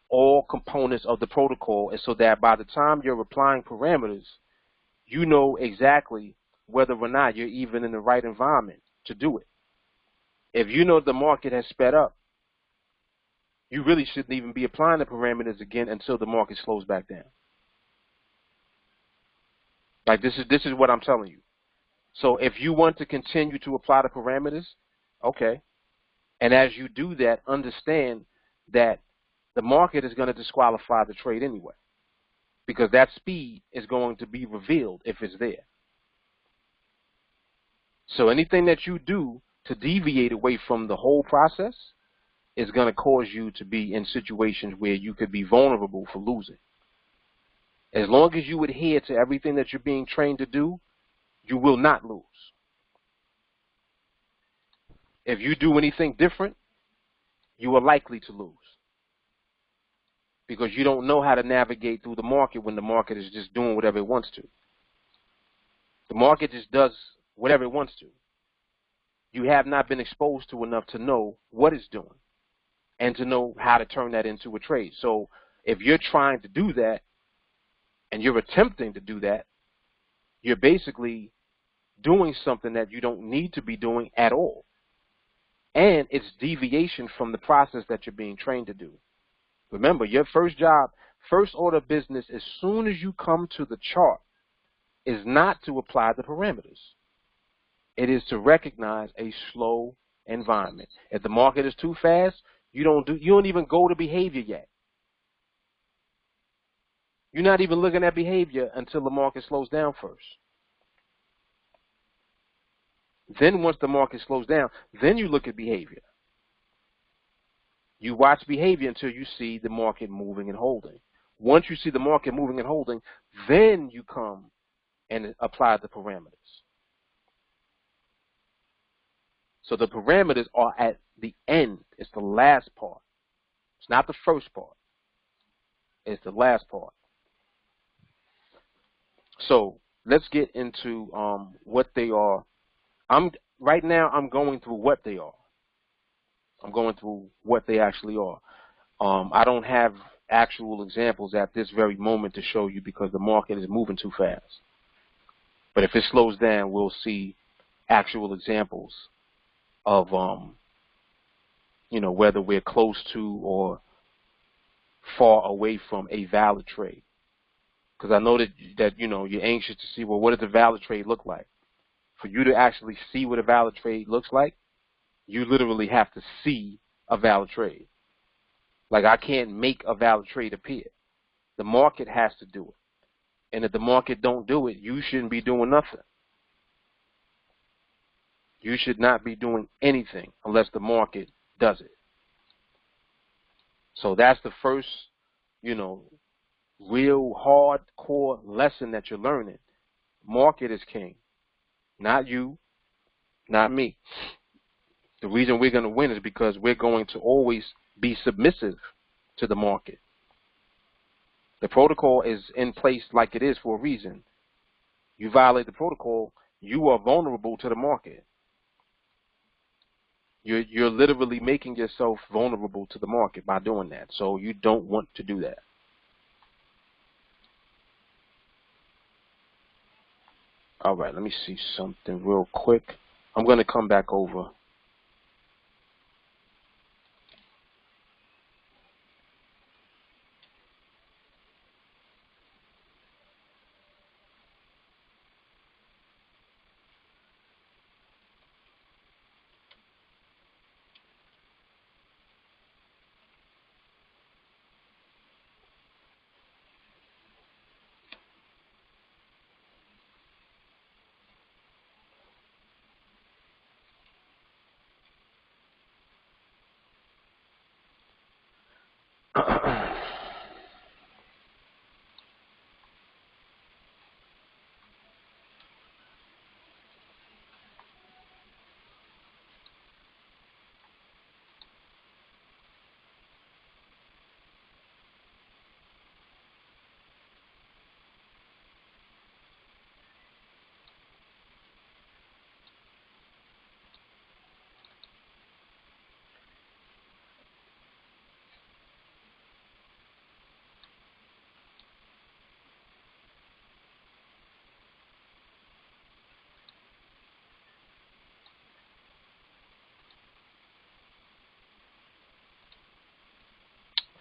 all components of the protocol is so that by the time you're applying parameters, you know exactly whether or not you're even in the right environment to do it. If you know the market has sped up, you really shouldn't even be applying the parameters again until the market slows back down. Like this is what I'm telling you. So if you want to continue to apply the parameters, okay. And as you do that, understand that the market is going to disqualify the trade anyway, because that speed is going to be revealed if it's there. So anything that you do to deviate away from the whole process is going to cause you to be in situations where you could be vulnerable for losing. As long as you adhere to everything that you're being trained to do, you will not lose. If you do anything different, you are likely to lose, because you don't know how to navigate through the market when the market is just doing whatever it wants to. The market just does whatever it wants to. You have not been exposed to enough to know what it's doing and to know how to turn that into a trade. So if you're trying to do that and you're attempting to do that, you're basically doing something that you don't need to be doing at all. And it's deviation from the process that you're being trained to do. Remember, your first job, first order of business, as soon as you come to the chart, is not to apply the parameters. It is to recognize a slow environment. If the market is too fast, you don't even go to behavior yet. You're not even looking at behavior until the market slows down first. Then once the market slows down, then you look at behavior. You watch behavior until you see the market moving and holding. Once you see the market moving and holding, then you come and apply the parameters. So the parameters are at the end. It's the last part. It's not the first part. It's the last part. So let's get into what they are. Right now I'm going through what they are. I'm going through what they actually are. I don't have actual examples at this very moment to show you because the market is moving too fast. But if it slows down, we'll see actual examples of whether we're close to or far away from a valid trade. Because I know that you're anxious to see, well, what does a valid trade look like? For you to actually see what a valid trade looks like, you literally have to see a valid trade. Like, I can't make a valid trade appear. The market has to do it. And if the market don't do it, you shouldn't be doing nothing. You should not be doing anything unless the market does it. So that's the first, real hardcore lesson that you're learning. Market is king. Not you, not me. The reason we're going to win is because we're going to always be submissive to the market. The protocol is in place like it is for a reason. You violate the protocol, you are vulnerable to the market. You're literally making yourself vulnerable to the market by doing that. So you don't want to do that. All right, let me see something real quick. I'm going to come back over.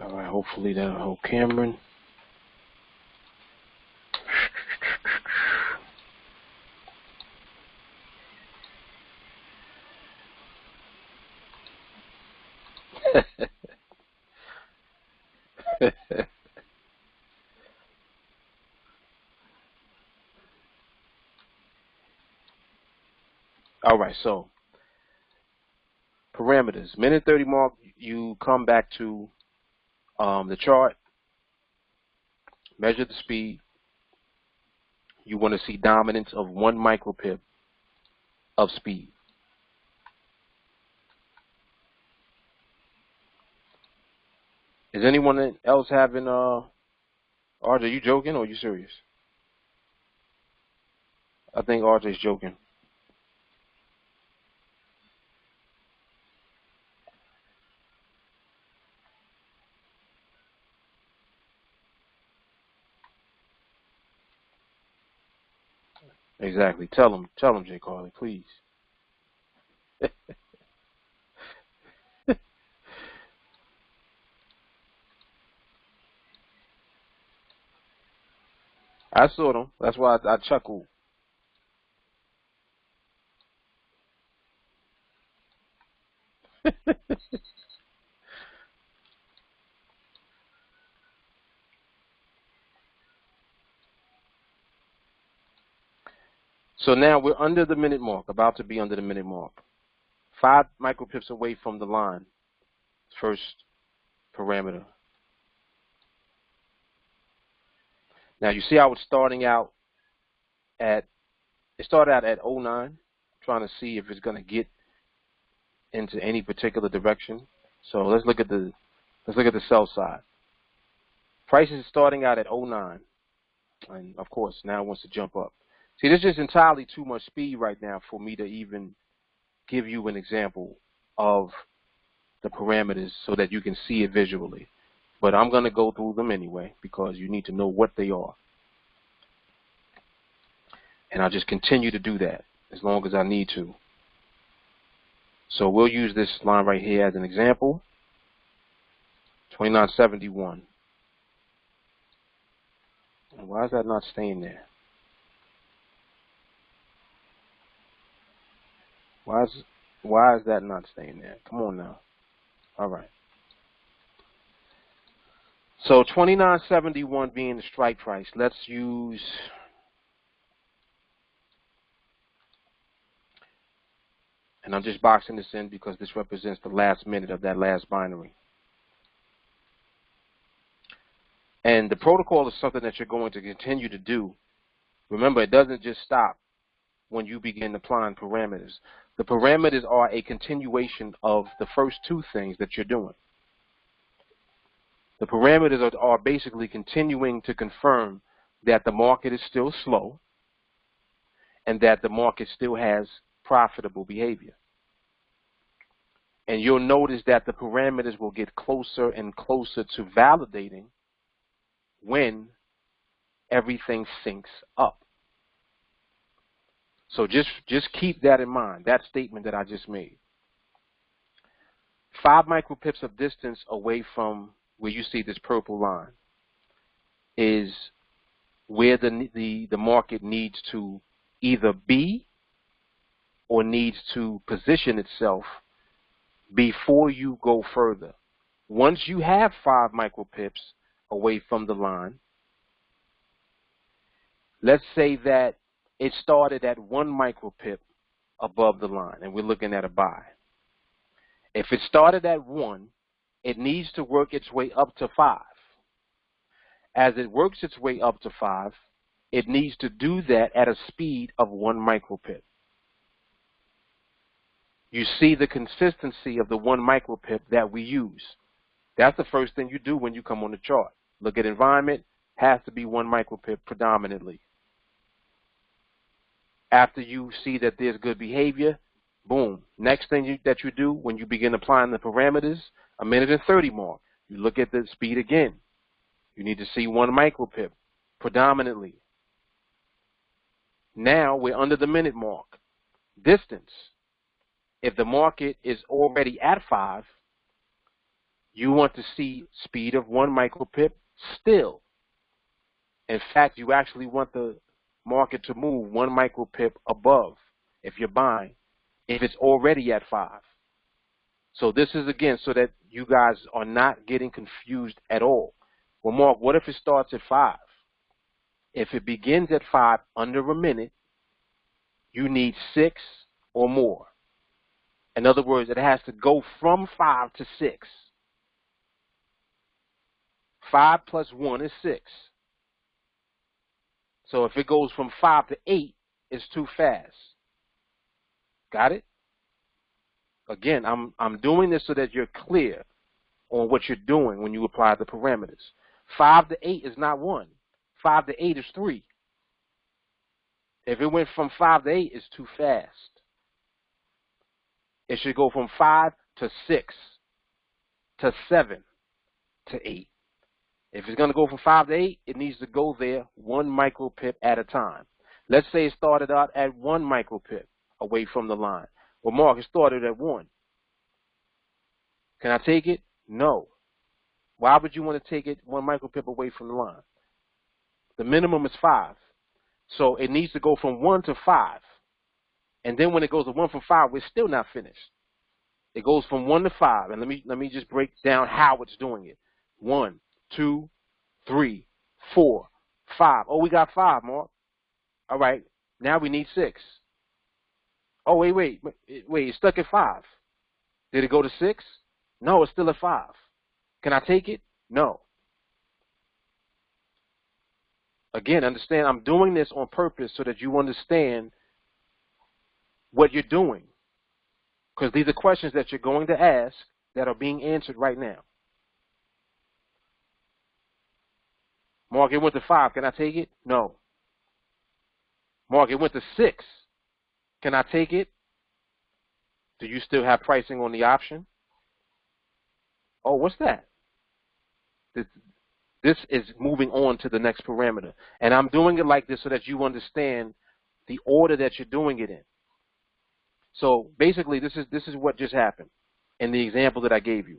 All right, hopefully that'll help Cameron. All right, so parameters. Minute 30 mark, you come back to the chart, measure the speed. You want to see dominance of 1 micropip of speed. Is anyone else having, RJ, are you joking or are you serious? I think RJ's joking. Exactly. Tell him, Jay Carly, please. I saw them. That's why I chuckled. So now we're under the minute mark, about to be under the minute mark. 5 micropips away from the line. First parameter. Now you see how it's starting out at, it started out at 09, trying to see if it's going to get into any particular direction. So let's look at the sell side. Price is starting out at 09, and of course now it wants to jump up. See, this is entirely too much speed right now for me to even give you an example of the parameters so that you can see it visually. But I'm going to go through them anyway because you need to know what they are. And I'll just continue to do that as long as I need to. So we'll use this line right here as an example. 29.71. Why is that not staying there? Why is that not staying there? Come on now. All right. So 29.71 being the strike price. Let's use and I'm just boxing this in because this represents the last minute of that last binary. And the protocol is something that you're going to continue to do. Remember, it doesn't just stop when you begin applying parameters. The parameters are a continuation of the first 2 things that you're doing. The parameters are basically continuing to confirm that the market is still slow and that the market still has profitable behavior. And you'll notice that the parameters will get closer and closer to validating when everything syncs up. So just keep that in mind, that statement that I just made. 5 micropips of distance away from where you see this purple line is where the market needs to either be or needs to position itself before you go further. Once you have 5 micropips away from the line, let's say that it started at 1 micropip above the line and we're looking at a buy. If it started at 1, it needs to work its way up to 5. As it works its way up to 5, it needs to do that at a speed of 1 micropip. You see the consistency of the 1 micropip that we use. That's the first thing you do when you come on the chart. Look at environment, has to be 1 micropip predominantly. After you see that there's good behavior, boom. Next thing that you do when you begin applying the parameters, a minute and 30 mark, you look at the speed again. You need to see 1 micropip predominantly. Now we're under the minute mark. Distance. If the market is already at 5, You want to see speed of 1 micropip still. In fact, you actually want the market to move 1 micropip above if you're buying, if it's already at 5. So this is, again, so that you guys are not getting confused at all. Well, Mark, what if it starts at 5? If it begins at 5 under a minute, you need 6 or more. In other words, it has to go from 5 to 6. 5 plus 1 is 6. So if it goes from 5 to 8, it's too fast. Got it? Again, I'm doing this so that you're clear on what you're doing when you apply the parameters. 5 to 8 is not 1. 5 to 8 is 3. If it went from 5 to 8, it's too fast. It should go from 5 to 6 to 7 to 8. If it's going to go from 5 to 8, it needs to go there 1 micropip at a time. Let's say it started out at 1 micropip away from the line. Well, Mark, it started at 1. Can I take it? No. Why would you want to take it 1 micropip away from the line? The minimum is 5. So it needs to go from 1 to 5. And then when it goes to 1 from 5, we're still not finished. It goes from 1 to 5. And let me just break down how it's doing it. 1, 2, 3, 4, 5. Oh, we got 5, Mark. All right. Now we need 6. Oh, wait. It's stuck at 5. Did it go to 6? No, it's still at 5. Can I take it? No. Again, understand, I'm doing this on purpose so that you understand what you're doing. Because these are questions that you're going to ask that are being answered right now. Mark, it went to 5. Can I take it? No. Mark, it went to 6. Can I take it? Do you still have pricing on the option? Oh, what's that? This is moving on to the next parameter. And I'm doing it like this so that you understand the order that you're doing it in. So basically, this is what just happened in the example that I gave you.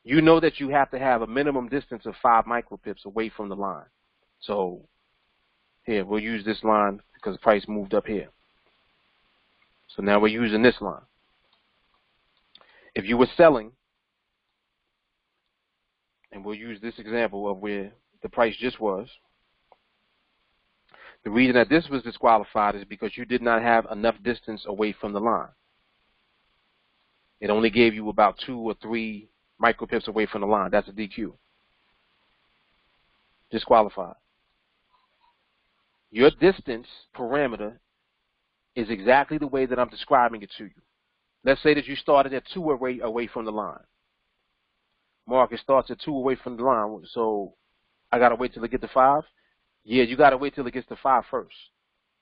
You know that you have to have a minimum distance of 5 micropips away from the line. So here, we'll use this line because the price moved up here. So now we're using this line. If you were selling, and we'll use this example of where the price just was, the reason that this was disqualified is because you did not have enough distance away from the line. It only gave you about 2 or 3 micropips away from the line. That's a DQ. Disqualified. Your distance parameter is exactly the way that I'm describing it to you. Let's say that you started at 2 away from the line. Mark, it starts at 2 away from the line, so I got to wait till it gets to 5? Yeah, you got to wait till it gets to 5 first.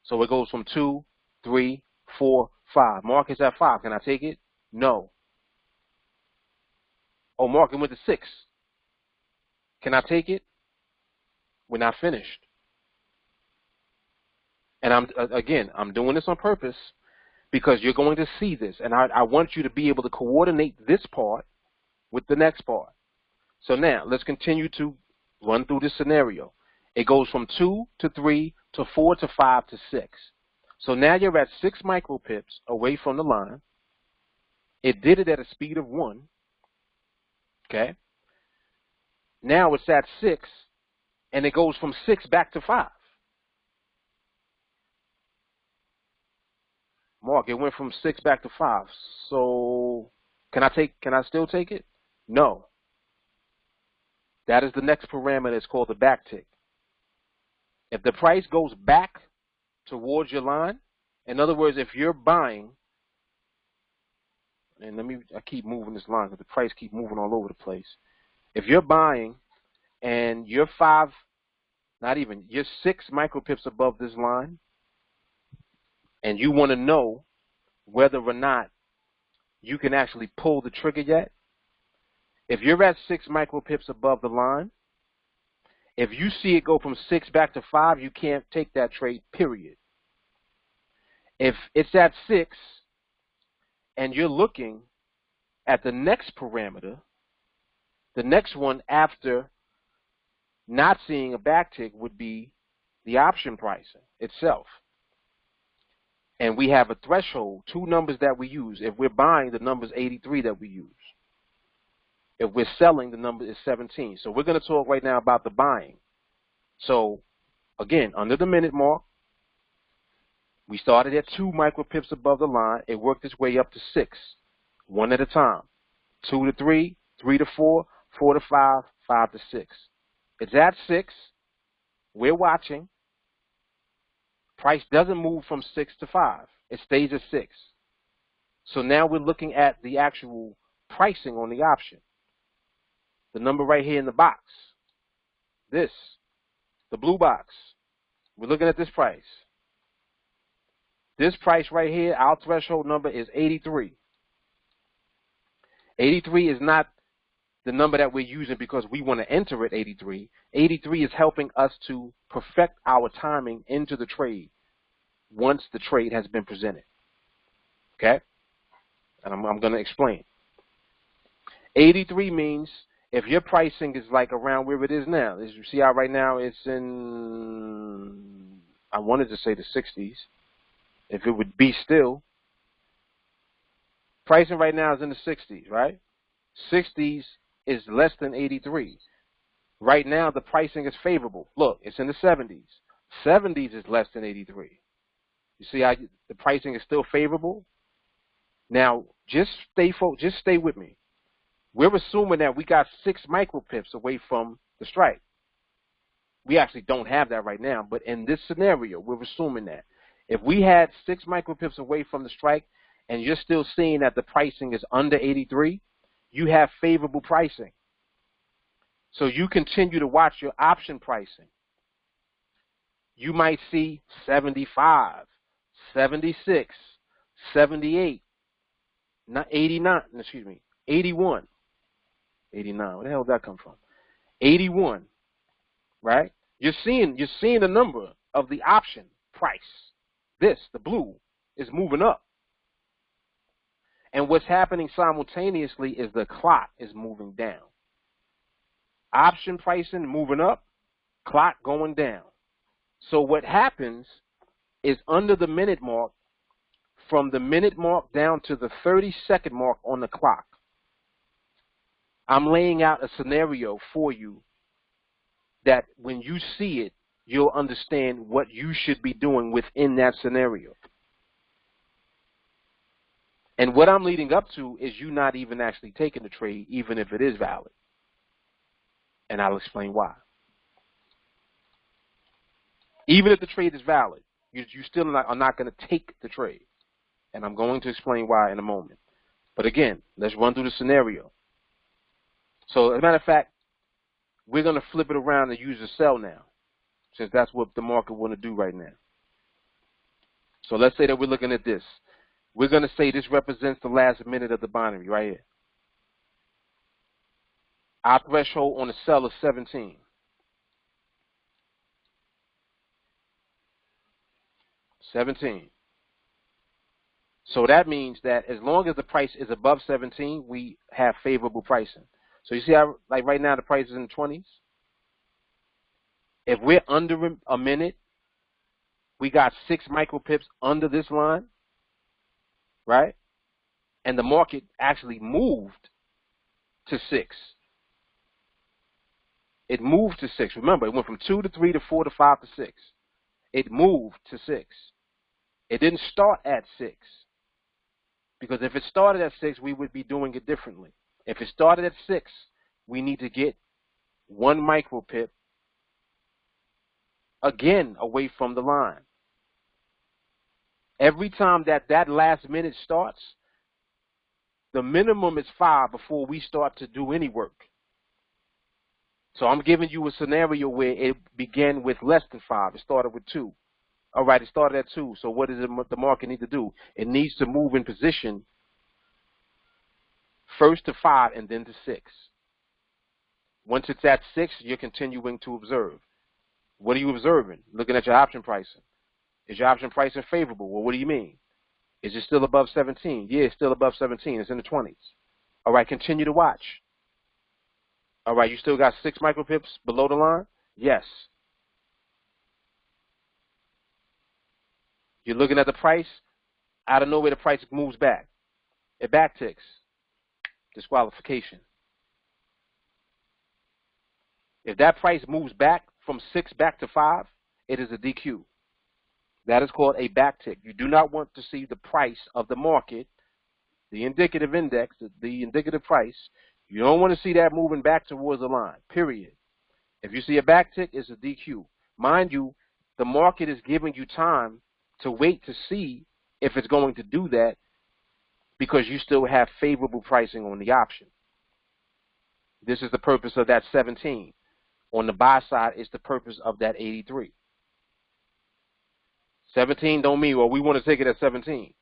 So it goes from 2, 3, 4, 5. Mark, it's at 5. Can I take it? No. Oh, Mark, it went to 6. Can I take it? We're not finished. And I'm doing this on purpose because you're going to see this. And I want you to be able to coordinate this part with the next part. So now, let's continue to run through this scenario. It goes from 2 to 3 to 4 to 5 to 6. So now you're at 6 micropips away from the line. It did it at a speed of 1. Okay? Now it's at 6, and it goes from 6 back to 5. Mark, it went from 6 back to 5. So can I still take it? No. That is the next parameter. It's called the backtick. If the price goes back towards your line, in other words, if you're buying, and I keep moving this line because the price keep moving all over the place. If you're buying and you're 6 micropips above this line, and you want to know whether or not you can actually pull the trigger yet, if you're at 6 micropips above the line, if you see it go from 6 back to 5, you can't take that trade, period. If it's at 6 and you're looking at the next parameter, The next one after not seeing a backtick would be the option pricing itself. And we have a threshold, two numbers that we use. If we're buying, the number is 83 that we use. If we're selling, the number is 17. So we're going to talk right now about the buying. So again, under the minute mark, we started at 2 micropips above the line. It worked its way up to 6, one at a time. 2 to 3, 3 to 4, 4 to 5, 5 to 6. It's at 6. We're watching. Price doesn't move from 6 to 5. It stays at 6. So now we're looking at the actual pricing on the option. The number right here in the box. This. The blue box. We're looking at this price. This price right here, our threshold number is 83. 83 is not the number that we're using because we want to enter at 83. 83 is helping us to perfect our timing into the trade once the trade has been presented. Okay? And I'm going to explain. 83 means if your pricing is like around where it is now, as you see how right now it's in, I wanted to say the 60s. If it would be still, pricing right now is in the 60s, right? 60s is less than 83. Right now, the pricing is favorable. Look, it's in the 70s. 70s is less than 83. You see how the pricing is still favorable? Now, just stay with me. We're assuming that we got 6 micropips away from the strike. We actually don't have that right now, but in this scenario, we're assuming that. If we had 6 micropips away from the strike and you're still seeing that the pricing is under 83, you have favorable pricing. So you continue to watch your option pricing. You might see 75, 76, 78, not 89, excuse me, 81. 89, where the hell did that come from? 81, right? You're seeing the number of the option price. This, the blue, is moving up. And what's happening simultaneously is the clock is moving down. Option pricing moving up, clock going down. So what happens is under the minute mark, from the minute mark down to the 30-second mark on the clock, I'm laying out a scenario for you that when you see it, you'll understand what you should be doing within that scenario. And what I'm leading up to is you not even actually taking the trade, even if it is valid. And I'll explain why. Even if the trade is valid, you still are not going to take the trade. And I'm going to explain why in a moment. But again, let's run through the scenario. So as a matter of fact, we're going to flip it around and use the sell now, since that's what the market want to do right now. So let's say that we're looking at this. We're going to say this represents the last minute of the binary right here. Our threshold on the sell is 17. 17. So that means that as long as the price is above 17, we have favorable pricing. So you see how, like right now, the price is in the 20s? If we're under a minute, we got 6 micropips under this line, right? And the market actually moved to 6. It moved to 6. Remember, it went from 2 to 3 to 4 to 5 to 6. It moved to 6. It didn't start at 6. Because if it started at 6, we would be doing it differently. If it started at 6, we need to get 1 micropip again away from the line. Every time that last minute starts, the minimum is 5 before we start to do any work. So I'm giving you a scenario where it began with less than 5. It started with 2. All right, it started at 2. So what does the market need to do? It needs to move in position first to 5 and then to 6. Once it's at 6, you're continuing to observe. What are you observing? Looking at your option pricing. Is your option pricing favorable? Well, what do you mean? Is it still above 17? Yeah, it's still above 17. It's in the 20s. All right, continue to watch. All right, you still got 6 micropips below the line? Yes. You're looking at the price. Out of nowhere, the price moves back. It backticks. Disqualification. If that price moves back from 6 back to 5, it is a DQ. That is called a backtick. You do not want to see the price of the market, the indicative index, the indicative price. You don't want to see that moving back towards the line, period. If you see a backtick, it's a DQ. Mind you, the market is giving you time to wait to see if it's going to do that because you still have favorable pricing on the option. This is the purpose of that 17. On the buy side is the purpose of that 83. 17 don't mean, well, we want to take it at 17.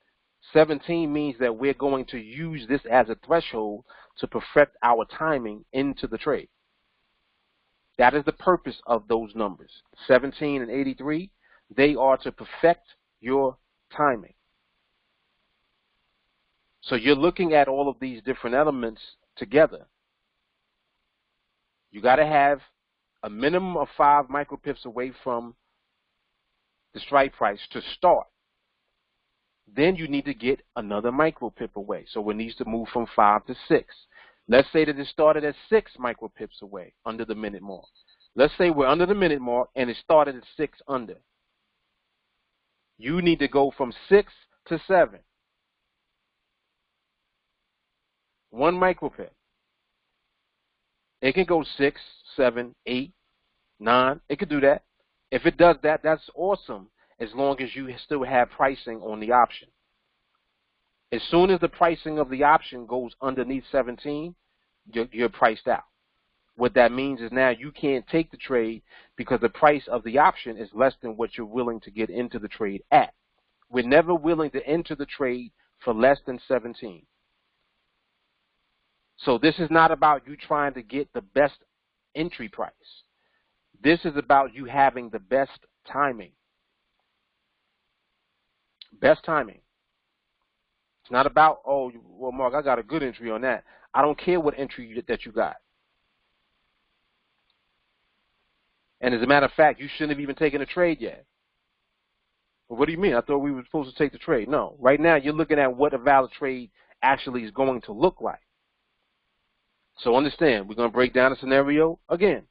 17 means that we're going to use this as a threshold to perfect our timing into the trade. That is the purpose of those numbers. 17 and 83, they are to perfect your timing. So you're looking at all of these different elements together. You got to have a minimum of 5 micropips away from the strike price to start. Then you need to get another micropip away. So it needs to move from 5 to 6. Let's say that it started at 6 micropips away under the minute mark. Let's say we're under the minute mark and it started at 6 under. You need to go from 6 to 7. 1 micropip. It can go 6, 7, 8, 9. It could do that. If it does that, that's awesome, as long as you still have pricing on the option. As soon as the pricing of the option goes underneath 17, you're priced out. What that means is now you can't take the trade because the price of the option is less than what you're willing to get into the trade at. We're never willing to enter the trade for less than 17. So this is not about you trying to get the best entry price. This is about you having the best timing. Best timing. It's not about, oh, well, Mark, I got a good entry on that. I don't care what entry that you got. And as a matter of fact, you shouldn't have even taken a trade yet. Well, what do you mean? I thought we were supposed to take the trade. No. Right now, you're looking at what a valid trade actually is going to look like. So understand, we're going to break down a scenario again.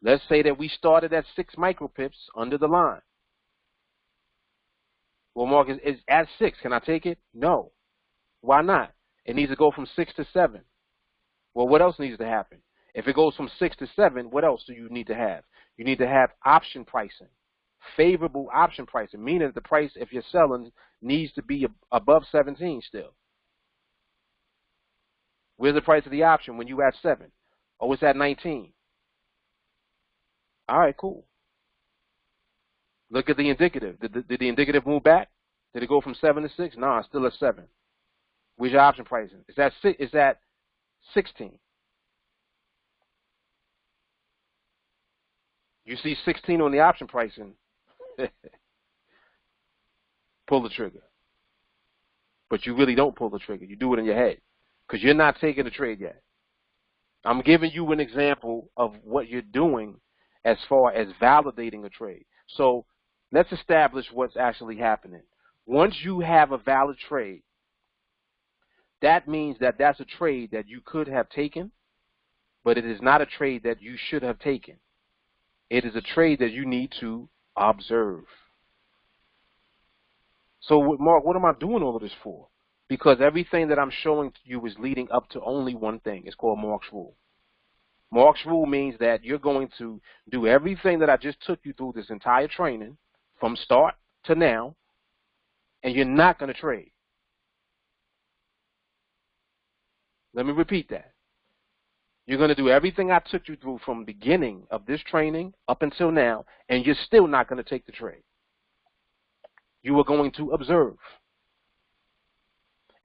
Let's say that we started at 6 micropips under the line. Well, Mark, is at 6. Can I take it? No. Why not? It needs to go from 6 to 7. Well, what else needs to happen? If it goes from 6 to 7, what else do you need to have? You need to have option pricing, favorable option pricing, meaning that the price, if you're selling, needs to be above 17 still. Where's the price of the option when you at 7? Oh, it's at 19. All right, cool. Look at the indicative. Did the indicative move back? Did it go from 7 to 6? No, it's still at 7. Where's your option pricing? It's at 16. You see 16 on the option pricing, pull the trigger. But you really don't pull the trigger. You do it in your head because you're not taking the trade yet. I'm giving you an example of what you're doing as far as validating a trade. So let's establish what's actually happening. Once you have a valid trade, that means that that's a trade that you could have taken, but it is not a trade that you should have taken. It is a trade that you need to observe. So, Mark, what am I doing all of this for? Because everything that I'm showing to you is leading up to only one thing. It's called Mark's Rule. Mark's Rule means that you're going to do everything that I just took you through this entire training from start to now, and you're not going to trade. Let me repeat that. You're going to do everything I took you through from the beginning of this training up until now, and you're still not going to take the trade. You are going to observe.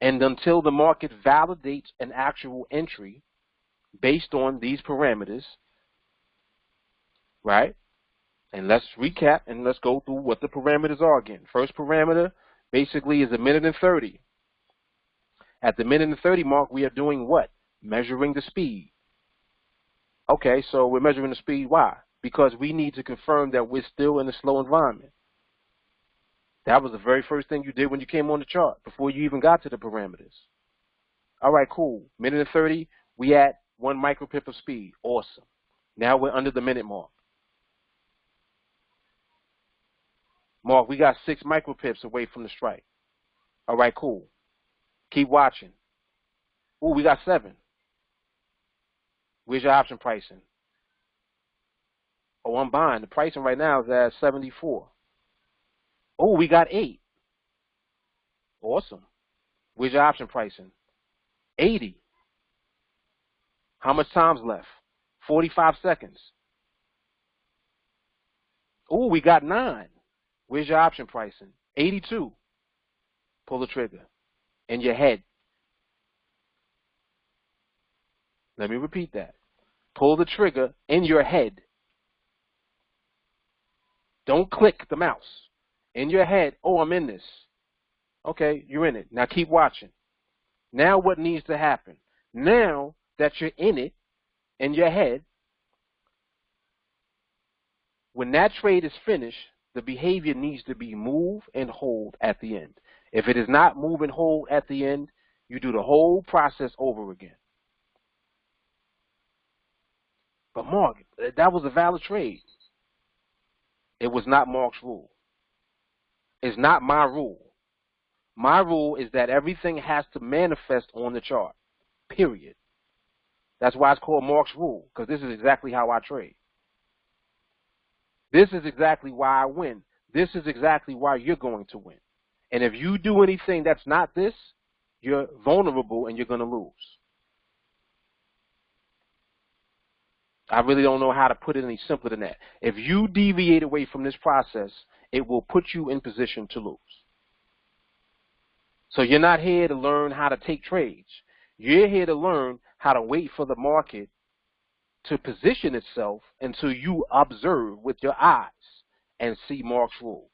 And until the market validates an actual entry based on these parameters, right? And let's recap and let's go through what the parameters are again. First parameter basically is a minute and 30. At the minute and 30 mark, we are doing what? Measuring the speed. Okay, so we're measuring the speed. Why? Because we need to confirm that we're still in a slow environment. That was the very first thing you did when you came on the chart, before you even got to the parameters. All right, cool. Minute and 30, we at 1 micropip of speed. Awesome. Now we're under the minute mark. Mark, we got 6 micropips away from the strike. All right, cool. Keep watching. Ooh, we got 7. Where's your option pricing? Oh, I'm buying. The pricing right now is at 74. Oh, we got 8. Awesome. Where's your option pricing? 80. How much time's left? 45 seconds. Oh, we got 9. Where's your option pricing? 82. Pull the trigger. In your head. Let me repeat that. Pull the trigger in your head. Don't click the mouse. In your head, oh, I'm in this. Okay, you're in it. Now keep watching. Now what needs to happen? Now that you're in it, in your head, when that trade is finished, the behavior needs to be move and hold at the end. If it is not move and hold at the end, you do the whole process over again. But Mark, that was a valid trade. It was not Mark's rule. It's not my rule. My rule is that everything has to manifest on the chart, period. That's why it's called Mark's rule, because this is exactly how I trade. This is exactly why I win. This is exactly why you're going to win. And if you do anything that's not this, you're vulnerable and you're going to lose. I really don't know how to put it any simpler than that. If you deviate away from this process, it will put you in position to lose. So you're not here to learn how to take trades. You're here to learn how to wait for the market to position itself until you observe with your eyes and see Mark's rule.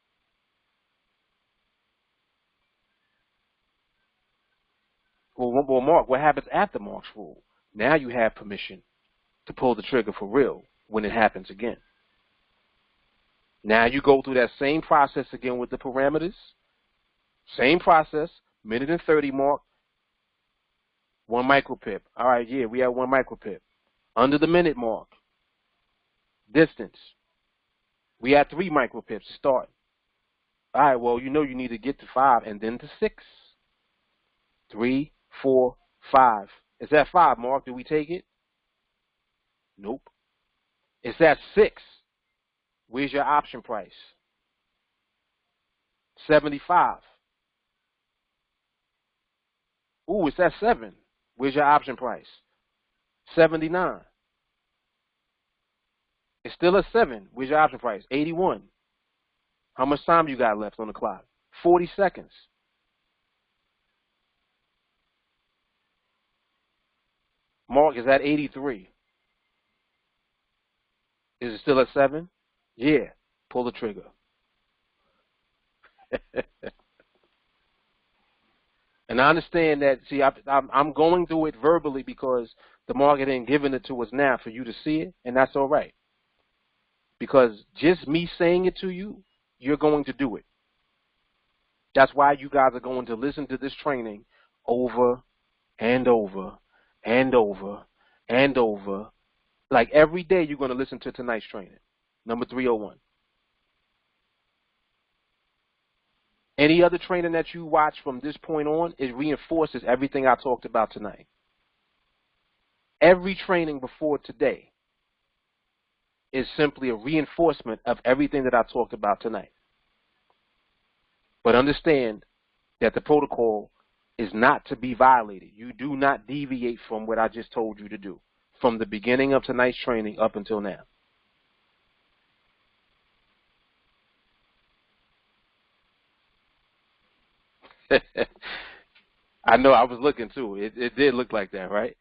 Well, Mark, what happens after Mark's rule? Now you have permission to pull the trigger for real when it happens again. Now you go through that same process again with the parameters. Same process, minute and 30 mark, 1 micropip. All right, yeah, we have 1 micropip. Under the minute mark, distance, we had 3 micropips to start. All right, well, you know you need to get to 5 and then to 6. 3, 4, 5. It's at 5, Mark. Do we take it? Nope. It's at 6. Where's your option price? 75. Ooh, it's at 7. Where's your option price? 79. It's still at 7. Where's your option price? 81. How much time you got left on the clock? 40 seconds. Mark is at 83. Is it still at 7? Yeah. Pull the trigger. And I understand that, see, I'm going through it verbally because the market ain't giving it to us now for you to see it, and that's all right. Because just me saying it to you, you're going to do it. That's why you guys are going to listen to this training over and over and over and over. Like every day you're going to listen to tonight's training, number 301. Any other training that you watch from this point on, it reinforces everything I talked about tonight. Every training before today is simply a reinforcement of everything that I talked about tonight. But understand that the protocol is not to be violated. You do not deviate from what I just told you to do from the beginning of tonight's training up until now. I know, I was looking too. It did look like that, right?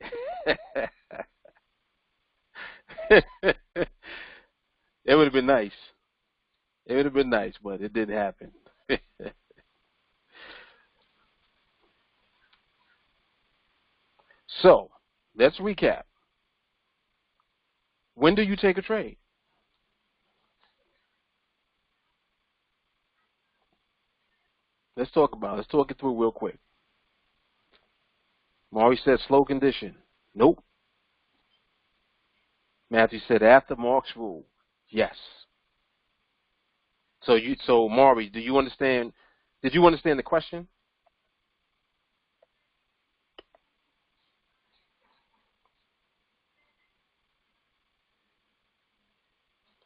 It would have been nice. It would have been nice, but it didn't happen. So, let's recap. When do you take a trade? Let's talk about it. Let's talk it through real quick. Maury said slow condition. Nope. Matthew said after Mark's rule. Yes. So Maury, do you understand? Did you understand the question?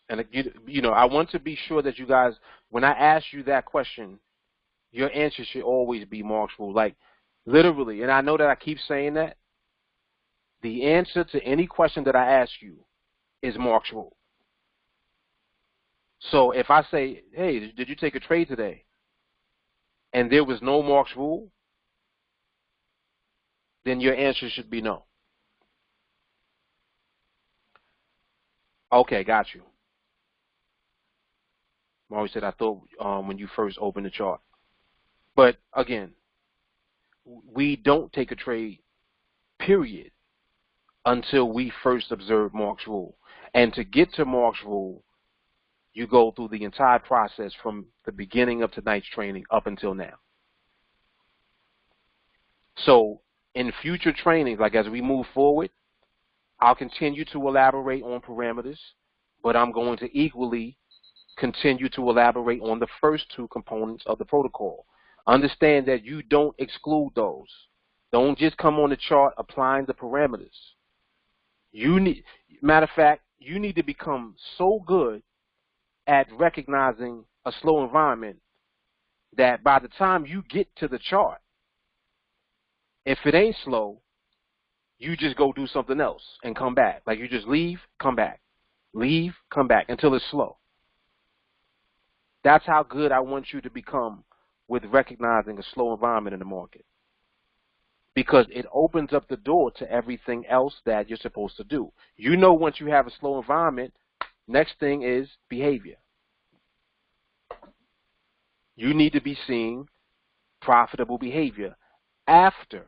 And you know, I want to be sure that you guys, when I ask you that question, your answer should always be Mark's rule. Like, literally, and I know that I keep saying that, the answer to any question that I ask you is Mark's rule. So if I say, hey, did you take a trade today? And there was no Mark's rule, then your answer should be no. Okay, got you. Maury said, I thought when you first opened the chart. But again, we don't take a trade, period, until we first observe Mark's rule. And to get to Mark's rule, you go through the entire process from the beginning of tonight's training up until now. So in future trainings, like as we move forward, I'll continue to elaborate on parameters, but I'm going to equally continue to elaborate on the first two components of the protocol. Understand that you don't exclude those. Don't just come on the chart applying the parameters. Matter of fact, you need to become so good at recognizing a slow environment that by the time you get to the chart, if it ain't slow, you just go do something else and come back. Like you just leave, come back. Leave, come back until it's slow. That's how good I want you to become with recognizing a slow environment in the market. Because it opens up the door to everything else that you're supposed to do. You know, once you have a slow environment, next thing is behavior. You need to be seeing profitable behavior after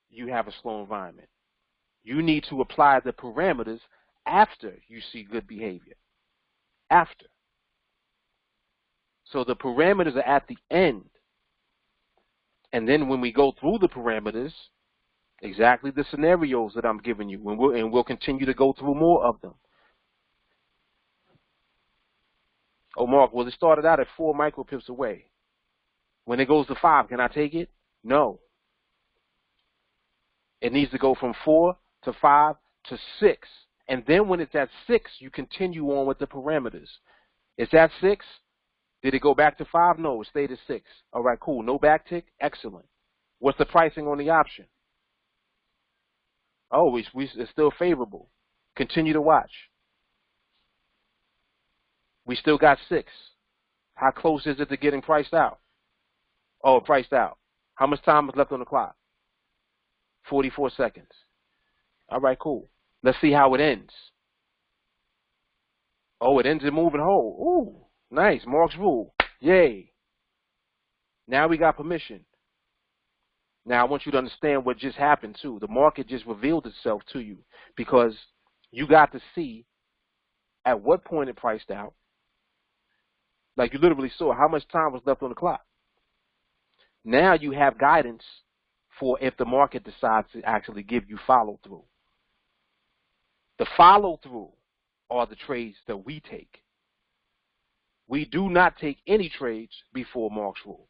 you have a slow environment. You need to apply the parameters after you see good behavior. After. So the parameters are at the end. And then when we go through the parameters, exactly the scenarios that I'm giving you, and we'll continue to go through more of them. Oh, Mark, well, it started out at 4 micropips away. When it goes to 5, can I take it? No. It needs to go from 4 to 5 to 6. And then when it's at 6, you continue on with the parameters. It's at 6. Did it go back to 5? No, it stayed at 6. All right, cool. No backtick? Excellent. What's the pricing on the option? Oh, it's still favorable. Continue to watch. We still got 6. How close is it to getting priced out? Oh, priced out. How much time is left on the clock? 44 seconds. All right, cool. Let's see how it ends. Oh, it ends in moving whole. Ooh, nice. Mark's rule. Yay. Now we got permission. Now I want you to understand what just happened too. The market just revealed itself to you because you got to see at what point it priced out. Like you literally saw how much time was left on the clock. Now you have guidance for if the market decides to actually give you follow through. The follow through are the trades that we take. We do not take any trades before Mark's rule.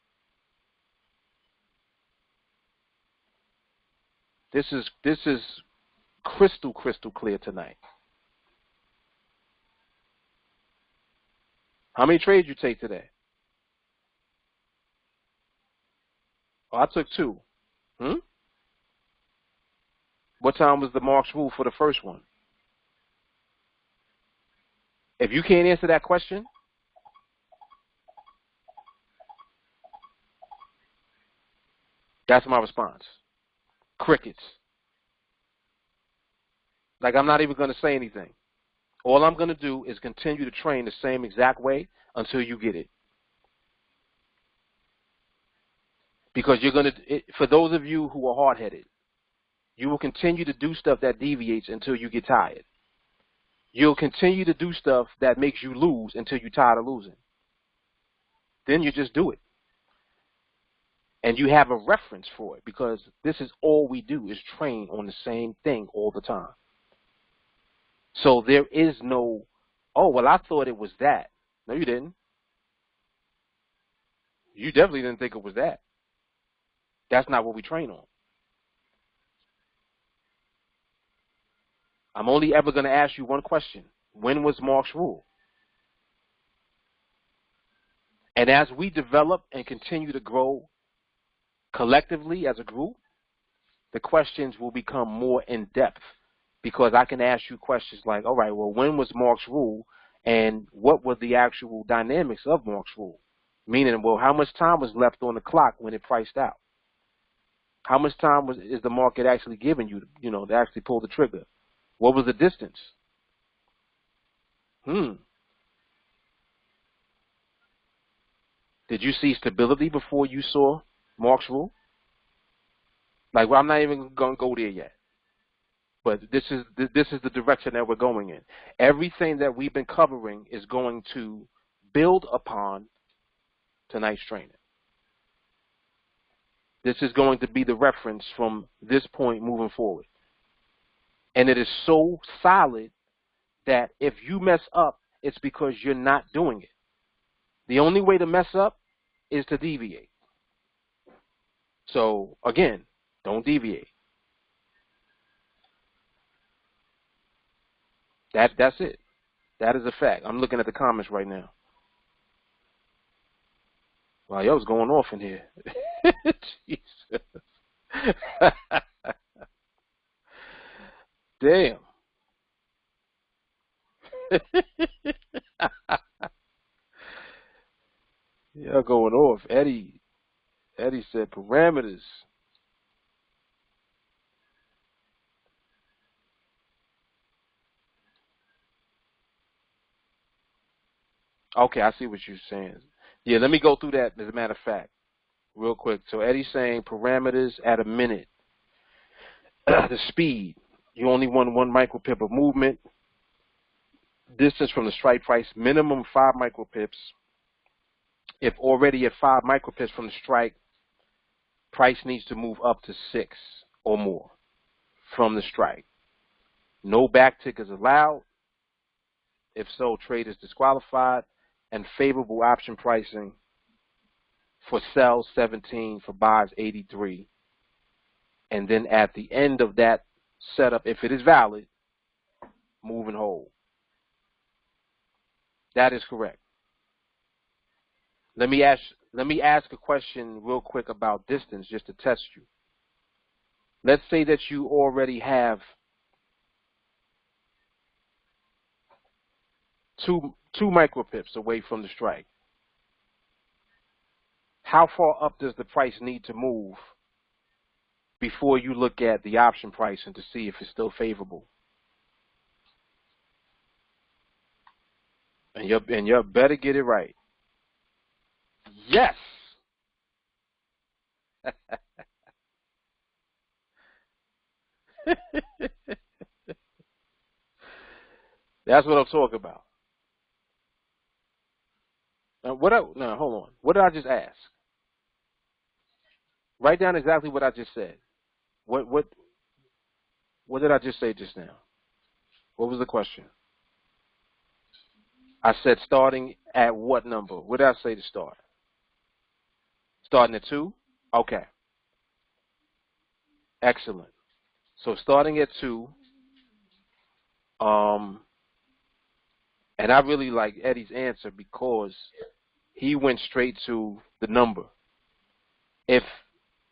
This is crystal clear tonight. How many trades you take today? Oh, I took 2. What time was the Mark's rule for the first one? If you can't answer that question, that's my response. Crickets. Like I'm not even going to say anything. All I'm going to do is continue to train the same exact way until you get it. Because you're going to, for those of you who are hard-headed, You will continue to do stuff that deviates until you get tired. You'll continue to do stuff that makes you lose until you're tired of losing. Then you just do it. And you have a reference for it, because this is all we do is train on the same thing all the time. So there is no, oh, well, I thought it was that. No, you didn't. You definitely didn't think it was that. That's not what we train on. I'm only ever going to ask you one question. When was Mark's rule? And as we develop and continue to grow collectively as a group, the questions will become more in-depth, because I can ask you questions like, all right, well, when was Mark's rule, and what were the actual dynamics of Mark's rule? Meaning, well, how much time was left on the clock when it priced out? How much time is the market actually giving you, to actually pull the trigger? What was the distance? Did you see stability before you saw Mark's rule? Like, well, I'm not even going to go there yet. But this is the direction that we're going in. Everything that we've been covering is going to build upon tonight's training. This is going to be the reference from this point moving forward. And it is so solid that if you mess up, it's because you're not doing it. The only way to mess up is to deviate. So, again, don't deviate. That's it. That is a fact. I'm looking at the comments right now. Wow, y'all was going off in here. Jesus. Damn. Y'all going off. Eddie said parameters. Okay, I see what you're saying. Yeah, let me go through that as a matter of fact, real quick. So Eddie's saying parameters at a minute. The speed. You only want 1 micropip of movement. Distance from the strike price, minimum 5 micropips. If already at 5 micropips from the strike, price needs to move up to 6 or more from the strike. No backtick is allowed. If so, trade is disqualified. And favorable option pricing for sell 17, for buys 83. And then at the end of that setup, if it is valid, move and hold. That is correct. Let me ask a question real quick about distance, just to test you. Let's say that you already have two micropips away from the strike. How far up does the price need to move before you look at the option pricing to see if it's still favorable? And you better get it right. Yes. That's what I'm talking about. Now, hold on. What did I just ask? Write down exactly what I just said. What did I just say just now? What was the question? I said starting at what number? What did I say to start? Starting at 2? Okay. Excellent. So starting at 2, and I really like Eddie's answer because he went straight to the number. If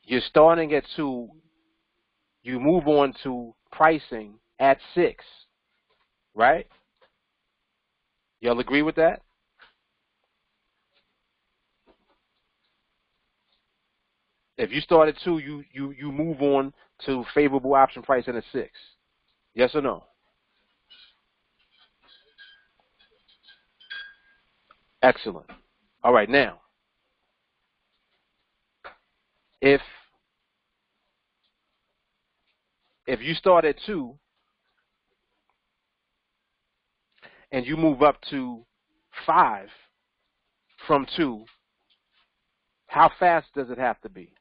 you're starting at 2, you move on to pricing at 6, right? Y'all agree with that? If you start at 2, you move on to favorable option pricing at 6. Yes or no? Excellent. All right, now, if if you start at 2 and you move up to 5 from 2, how fast does it have to be?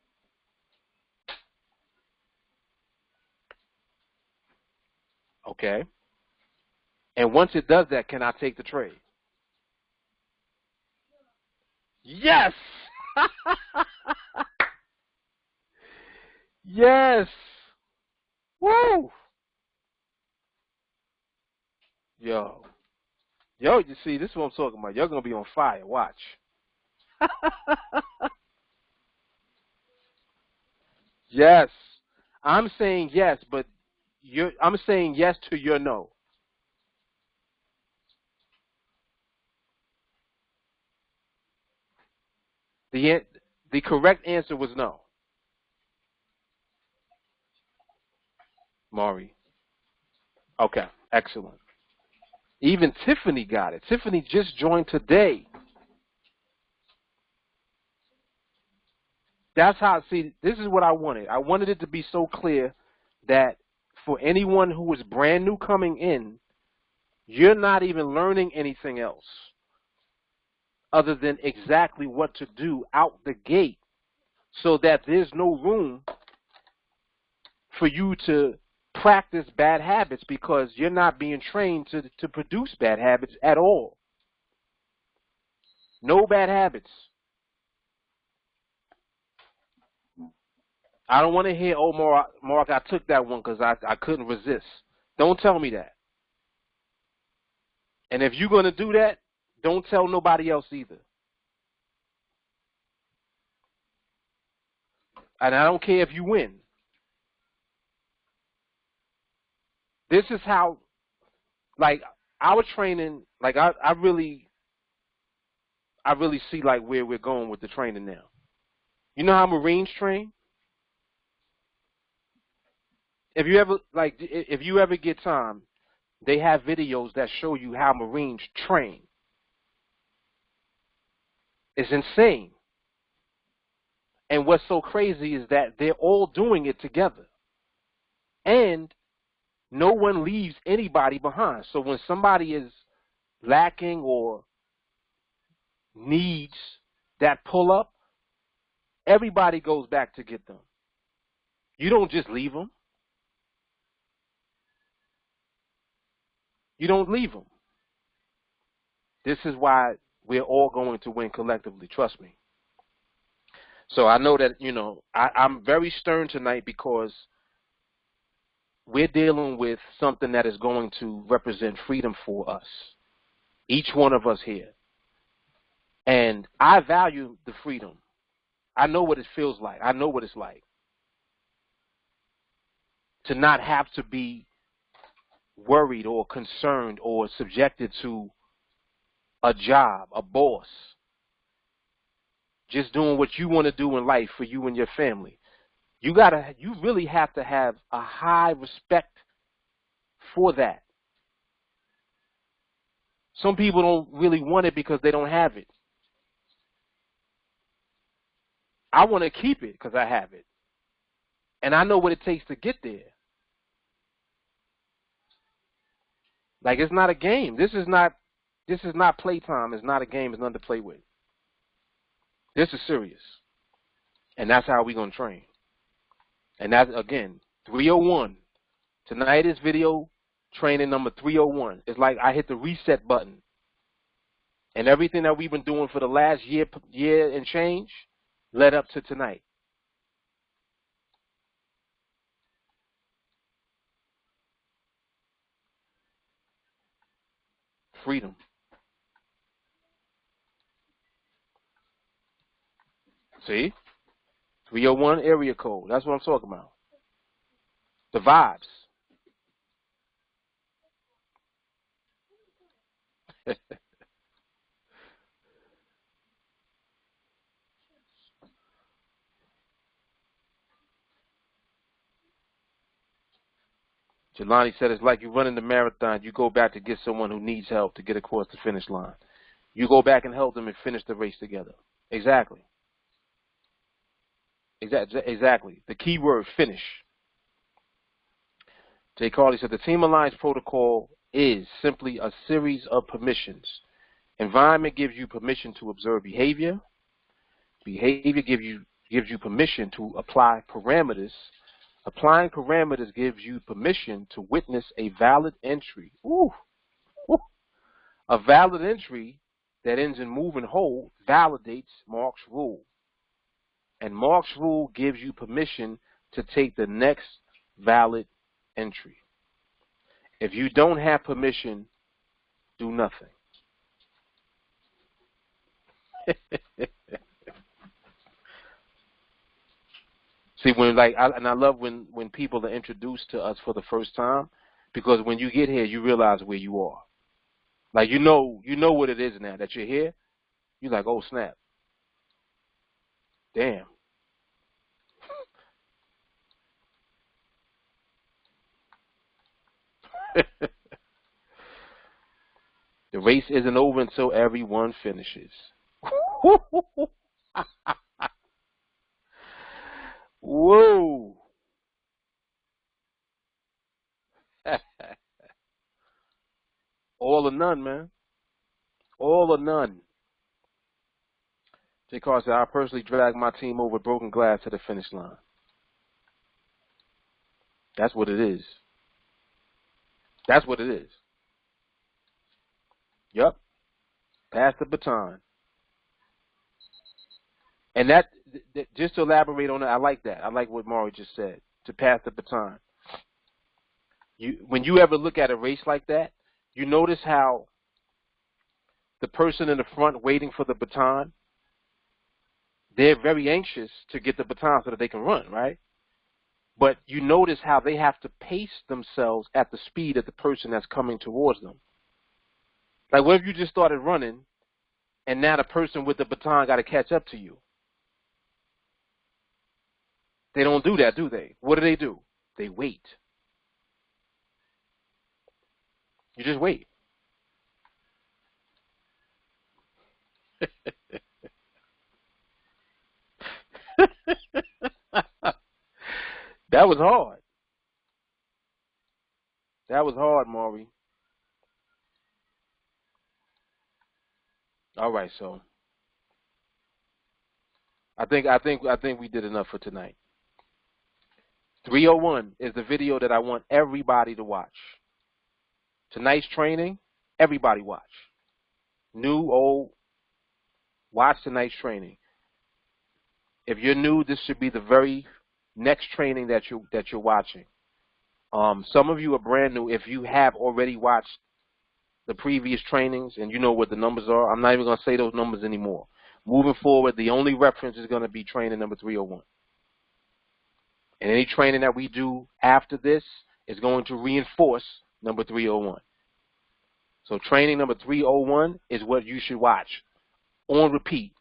Okay. And once it does that, can I take the trade? Yes! Yes! Woo! Yo. Yo, you see, this is what I'm talking about. You're going to be on fire. Watch. Yes. I'm saying yes, but I'm saying yes to your no. The correct answer was no. Maury. Okay, excellent. Even Tiffany got it. Tiffany just joined today. That's how, see, this is what I wanted. I wanted it to be so clear that for anyone who is brand new coming in, you're not even learning anything else other than exactly what to do out the gate, so that there's no room for you to practice bad habits, because you're not being trained to produce bad habits at all. No bad habits. I don't want to hear, oh, Mark, I took that one because I couldn't resist. Don't tell me that. And if you're going to do that, don't tell nobody else either. And I don't care if you win. This is how, like, our training, like, I really see, like, where we're going with the training now. You know how Marines train? If you ever get time, they have videos that show you how Marines train. It's insane. And what's so crazy is that they're all doing it together. And no one leaves anybody behind. So when somebody is lacking or needs that pull up, everybody goes back to get them. You don't just leave them. You don't leave them. This is why we're all going to win collectively. Trust me. So I know that, I'm very stern tonight because we're dealing with something that is going to represent freedom for us, each one of us here. And I value the freedom. I know what it feels like. I know what it's like to not have to be worried or concerned or subjected to a job, a boss. Just doing what you want to do in life for you and your family. You really have to have a high respect for that. Some people don't really want it because they don't have it. I want to keep it because I have it. And I know what it takes to get there. Like, it's not a game. This is not playtime. It's not a game. It's nothing to play with. This is serious. And that's how we're going to train. And that's, again, 301. Tonight is video training number 301. It's like I hit the reset button. And everything that we've been doing for the last year and change led up to tonight. Freedom. See? 301 area code. That's what I'm talking about. The vibes. Jelani said it's like you're running the marathon. You go back to get someone who needs help to get across the finish line. You go back and help them and finish the race together. Exactly. Exactly. The key word, finish. Jay Carly said the Team Alliance protocol is simply a series of permissions. Environment gives you permission to observe behavior. Behavior gives you permission to apply parameters. Applying parameters gives you permission to witness a valid entry. Ooh. Ooh. A valid entry that ends in move and hold validates Mark's rule. And Mark's rule gives you permission to take the next valid entry. If you don't have permission, do nothing. See, I love when people are introduced to us for the first time, because when you get here, you realize where you are. Like, you know what it is now that you're here. You're like, oh snap, damn. The race isn't over until everyone finishes. Whoa. All or none, man. All or none. Jay Carr said, I personally dragged my team over broken glass to the finish line. That's what it is. That's what it is. Yep. Pass the baton. And that, just to elaborate on that, I like that. I like what Maury just said, to pass the baton. When you ever look at a race like that, you notice how the person in the front waiting for the baton, they're very anxious to get the baton so that they can run, right? But you notice how they have to pace themselves at the speed of the person that's coming towards them. Like, what if you just started running and now the person with the baton got to catch up to you? They don't do that, do they? What do? They wait. You just wait. That was hard. That was hard, Maury. All right, so I think we did enough for tonight. 301 is the video that I want everybody to watch. Tonight's training, everybody watch. New, old, watch tonight's training. If you're new, this should be the very next training that you're watching. Some of you are brand new. If you have already watched the previous trainings and you know what the numbers are, I'm not even going to say those numbers anymore. Moving forward, the only reference is going to be training number 301. And any training that we do after this is going to reinforce number 301. So training number 301 is what you should watch on repeat.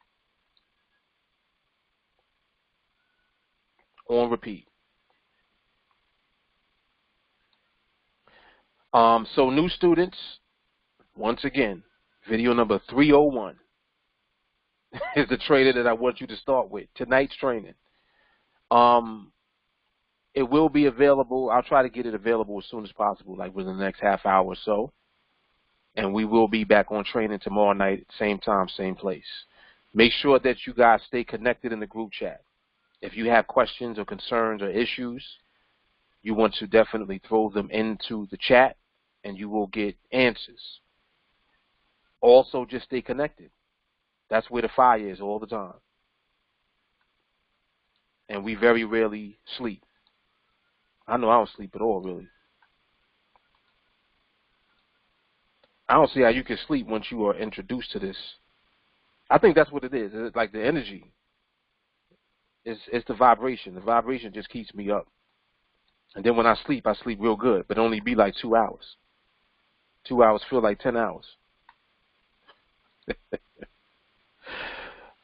On repeat. So new students, once again, video number 301 is the training that I want you to start with. Tonight's training. It will be available. I'll try to get it available as soon as possible, like within the next half hour or so. And we will be back on training tomorrow night, same time, same place. Make sure that you guys stay connected in the group chat. If you have questions or concerns or issues, you want to definitely throw them into the chat and you will get answers. Also, just stay connected. That's where the fire is all the time. And we very rarely sleep. I know I don't sleep at all, really. I don't see how you can sleep once you are introduced to this. I think that's what it is. It's like the energy. It's the vibration. The vibration just keeps me up. And then when I sleep real good, but only be like 2 hours. 2 hours feel like 10 hours.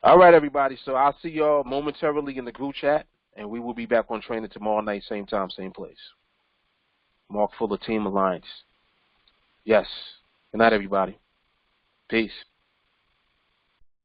All right, everybody. So I'll see y'all momentarily in the group chat, and we will be back on training tomorrow night, same time, same place. Mark Fuller, Team Alliance. Yes. Good night, everybody. Peace.